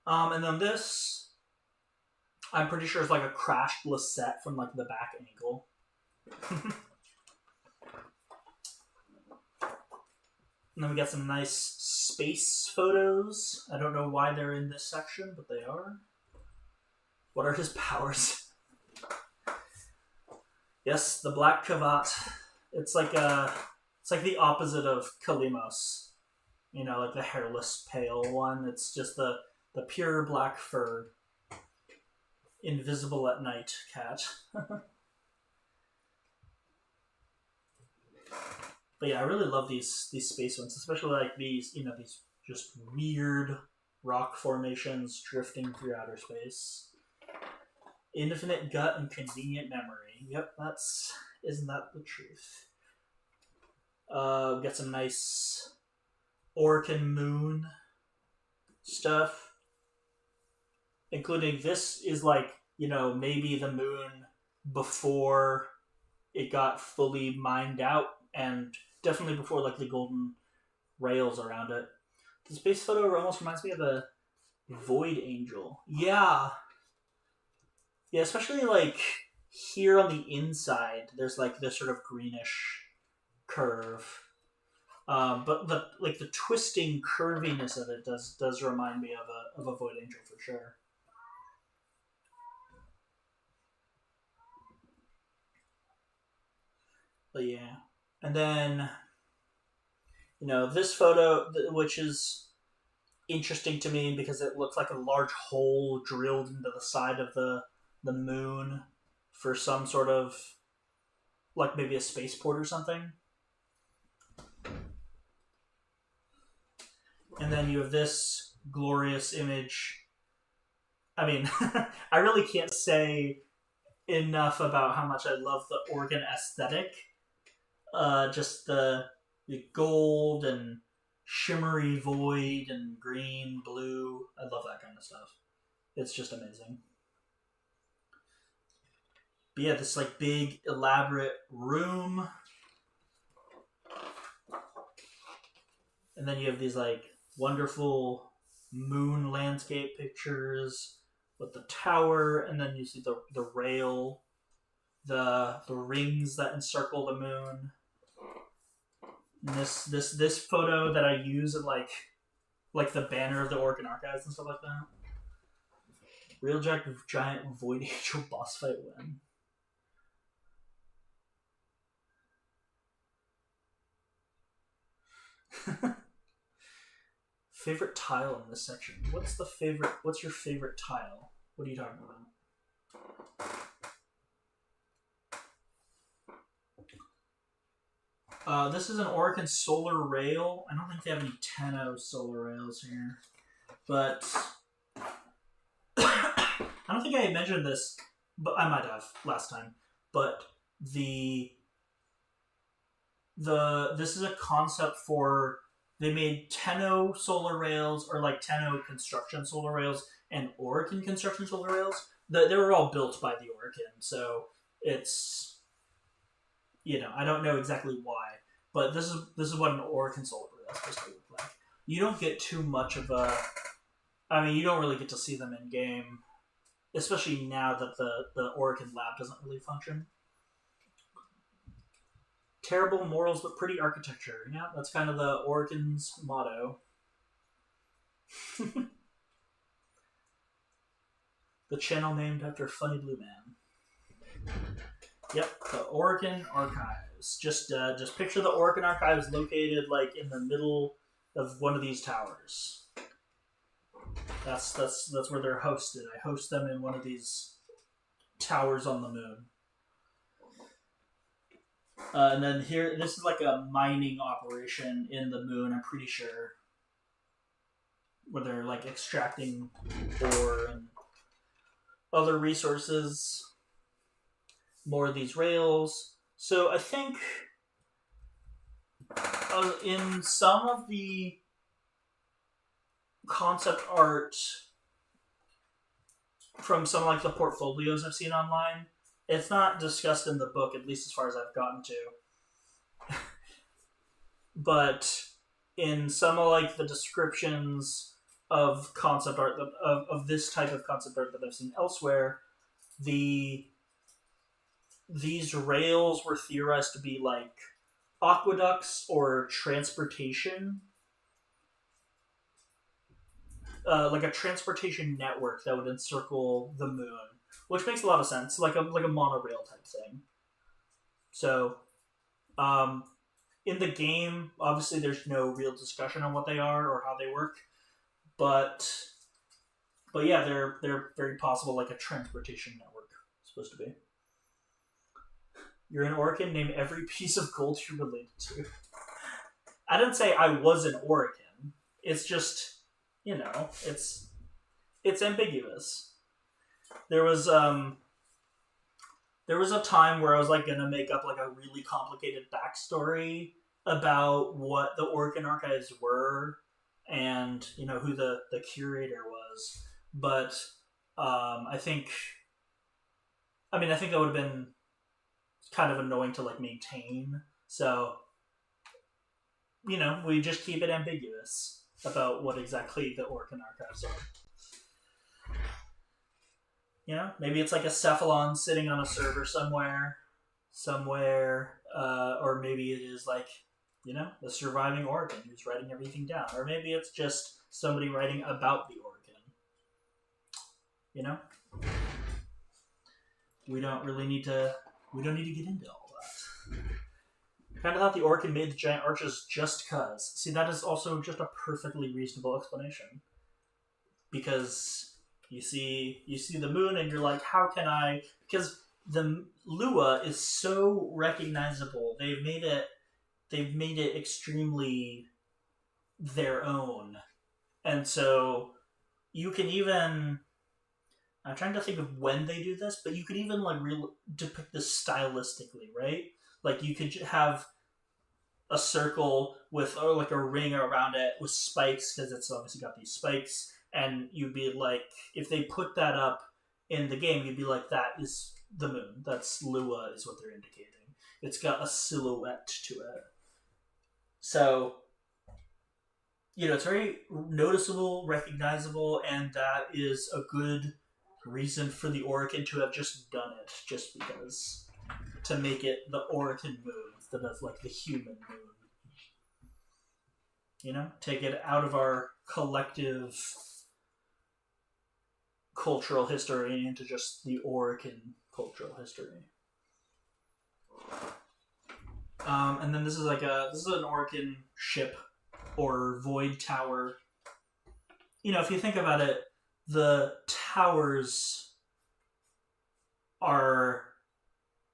And then this, I'm pretty sure it's like a crashed Lisette from like the back angle. And then we got some nice space photos. I don't know why they're in this section, but they are. What are his powers? Yes, the Black Kavat. It's like the opposite of Kalimos. Like the hairless pale one. It's just the pure black fur. Invisible at night cat. But yeah, I really love these space ones, especially like these, these just weird rock formations drifting through outer space. Infinite gut and convenient memory. Yep, isn't that the truth? We got some nice Orokin moon stuff, including this is like, maybe the moon before it got fully mined out, and definitely before like the golden rails around it. The space photo almost reminds me of a void angel. Yeah, especially like here on the inside, there's like this sort of greenish curve. But the twisting curviness of it does remind me of a void angel for sure. But yeah, and then this photo, which is interesting to me because it looks like a large hole drilled into the side of the moon for some sort of like maybe a spaceport or something. And then you have this glorious image I mean, I really can't say enough about how much I love the organ aesthetic. Just the gold and shimmery void and green, blue. I love that kind of stuff. It's just amazing. But yeah, this like big elaborate room, and then you have these like wonderful moon landscape pictures with the tower, and then you see the rail, the rings that encircle the moon. And this photo that I use in like the banner of the Orc and Archives and stuff like that. Real giant Void Angel boss fight win. Favorite tile in this section? What's your favorite tile? What are you talking about? This is an Orc and Solar Rail. I don't think they have any Tenno Solar Rails here. But I don't think I mentioned this, but I might have last time. But this is a concept for, they made Tenno solar rails, or like Tenno construction solar rails, and Orokin construction solar rails. They were all built by the Orokin, so it's, I don't know exactly why, but this is what an Orokin solar rail is supposed to look like. You don't get too much of you don't really get to see them in game, especially now that the Orokin lab doesn't really function. Terrible morals but pretty architecture. Yeah, that's kind of the Orokin's motto. The channel named after Funny Blue Man. Yep, the Orokin Archives. Just picture the Orokin Archives located like in the middle of one of these towers. That's where they're hosted. I host them in one of these towers on the moon. And then here, this is like a mining operation in the moon, I'm pretty sure. Where they're like extracting ore and other resources. More of these rails. So I think in some of the concept art from some like the portfolios I've seen online, it's not discussed in the book, at least as far as I've gotten to. But in some of like the descriptions of concept art of this type of concept art that I've seen elsewhere, these rails were theorized to be like aqueducts or transportation, like a transportation network that would encircle the moon, which makes a lot of sense, like a monorail type thing. So, in the game, obviously, there's no real discussion on what they are or how they work, but yeah, they're very possible, like a transportation network, supposed to be. You're an Orokin, name every piece of gold you're related to. I didn't say I was an Orokin. It's just, it's ambiguous. There was a time where I was like gonna make up like a really complicated backstory about what the Orokin Archives were and who the curator was, but I think that would have been kind of annoying to like maintain. So we just keep it ambiguous about what exactly the Orokin Archives are. Maybe it's like a cephalon sitting on a server somewhere, or maybe it is like, the surviving Orokin who's writing everything down, or maybe it's just somebody writing about the Orokin. We don't need to get into all that. Kind of thought the Orokin made the giant arches just cause. See, that is also just a perfectly reasonable explanation, because you see the moon and you're like, how can I? Because the Lua is so recognizable. They've made it extremely their own, and so you can even I'm trying to think of when they do this, but you could even like depict this stylistically, right? Like you could have a circle with or like a ring around it with spikes because it's obviously got these spikes, and you'd be like, if they put that up in the game, you'd be like, that is the moon. That's Lua, is what they're indicating. It's got a silhouette to it. So, it's very noticeable, recognizable, and that is a good reason for the Orokin to have just done it, just because. To make it the Orokin moon instead of, like, the human moon. Take it out of our collective cultural history into just the Orokin cultural history. And then this is an Orokin ship or void tower. If you think about it, the towers are,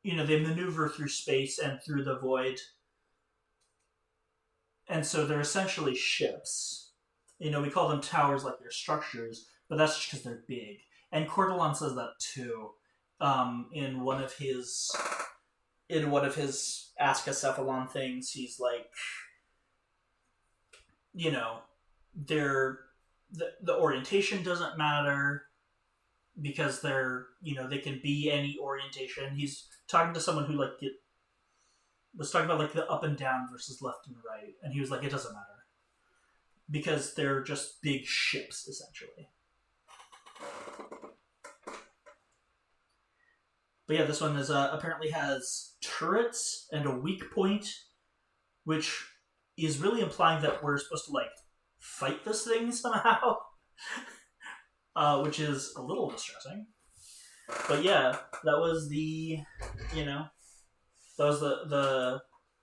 they maneuver through space and through the void. And so they're essentially ships. We call them towers like they're structures, but that's just because they're big. And Cordelon says that too, in one of his Ask a Cephalon things. He's like, they're the orientation doesn't matter because they're they can be any orientation. He's talking to someone who was talking about like the up and down versus left and right, and he was like, it doesn't matter because they're just big ships essentially. But yeah, this one is apparently has turrets and a weak point, which is really implying that we're supposed to like fight this thing somehow, which is a little distressing. But yeah, that was the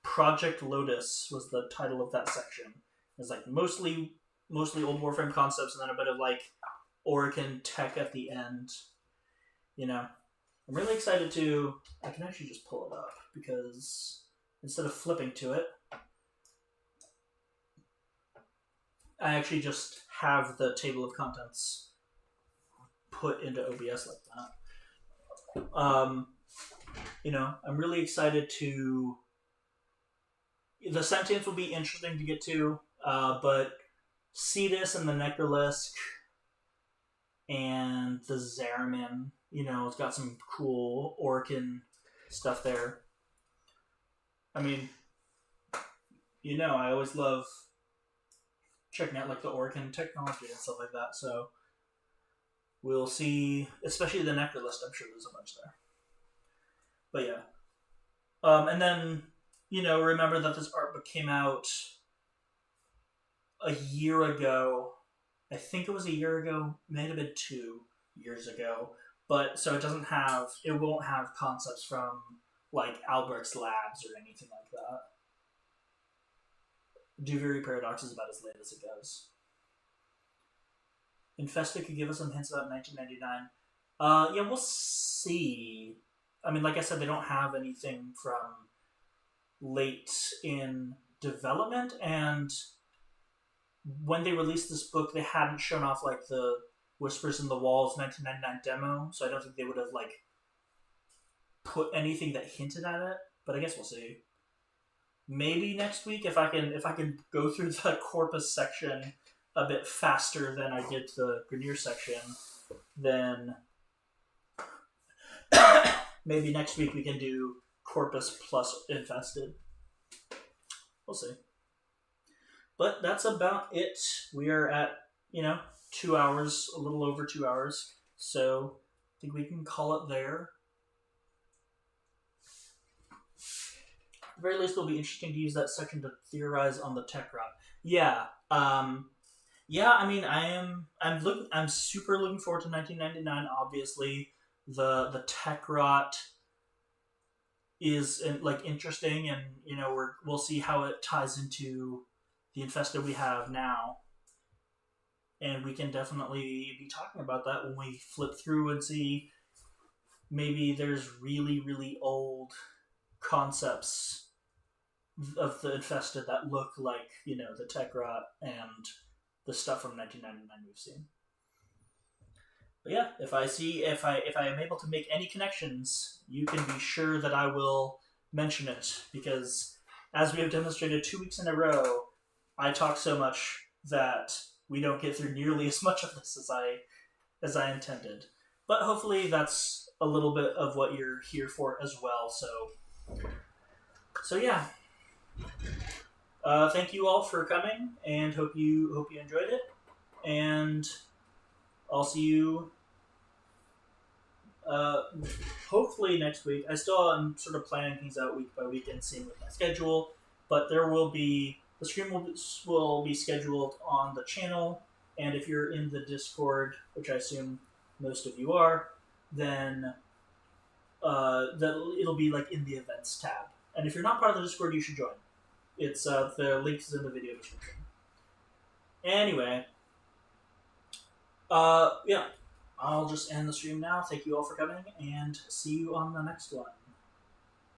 Project Lotus was the title of that section. It's like mostly old Warframe concepts and then a bit of like Orokin tech at the end. I'm really excited to... I can actually just pull it up because instead of flipping to it, I actually just have the table of contents put into OBS like that. I'm really excited to... The Sentience will be interesting to get to, but Cetus and the Necrolisk and the Zariman, it's got some cool Orokin stuff there. I mean, I always love checking out like the Orokin technology and stuff like that, so we'll see, especially the Necrolist, I'm sure there's a bunch there. But yeah. And then, remember that this art book came out a year ago. I think it was a year ago, may have been 2 years ago. But so it won't have concepts from like Albert's labs or anything like that. Duviri Paradox is about as late as it goes. Infested could give us some hints about 1999. Yeah, we'll see. I mean, like I said, they don't have anything from late in development, and when they released this book, they hadn't shown off like the Whispers in the Walls 1999 demo, so I don't think they would have like put anything that hinted at it. But I guess we'll see. Maybe next week if I can go through the Corpus section a bit faster than I did the Grineer section, then maybe next week we can do Corpus plus Infested. We'll see. But that's about it. We are at 2 hours, a little over 2 hours. So I think we can call it there. At the very least, it'll be interesting to use that section to theorize on the tech rot. Yeah. I mean, I'm super looking forward to 1999. Obviously, the tech rot is like interesting, and we'll see how it ties into the Infested we have now. And we can definitely be talking about that when we flip through and see maybe there's really, really old concepts of the Infested that look like, the tech rot and the stuff from 1999 we've seen. But yeah, if I am able to make any connections, you can be sure that I will mention it because, as we have demonstrated 2 weeks in a row, I talk so much that we don't get through nearly as much of this as I intended. But hopefully, that's a little bit of what you're here for as well. So yeah. Thank you all for coming, and hope you enjoyed it. And I'll see you uh, hopefully next week. I still am sort of planning things out week by week and seeing with my schedule, but there will be the stream will be scheduled on the channel, and if you're in the Discord, which I assume most of you are, then it'll be like in the events tab. And if you're not part of the Discord, you should join. It's the link is in the video description. Anyway, yeah, I'll just end the stream now. Thank you all for coming, and see you on the next one.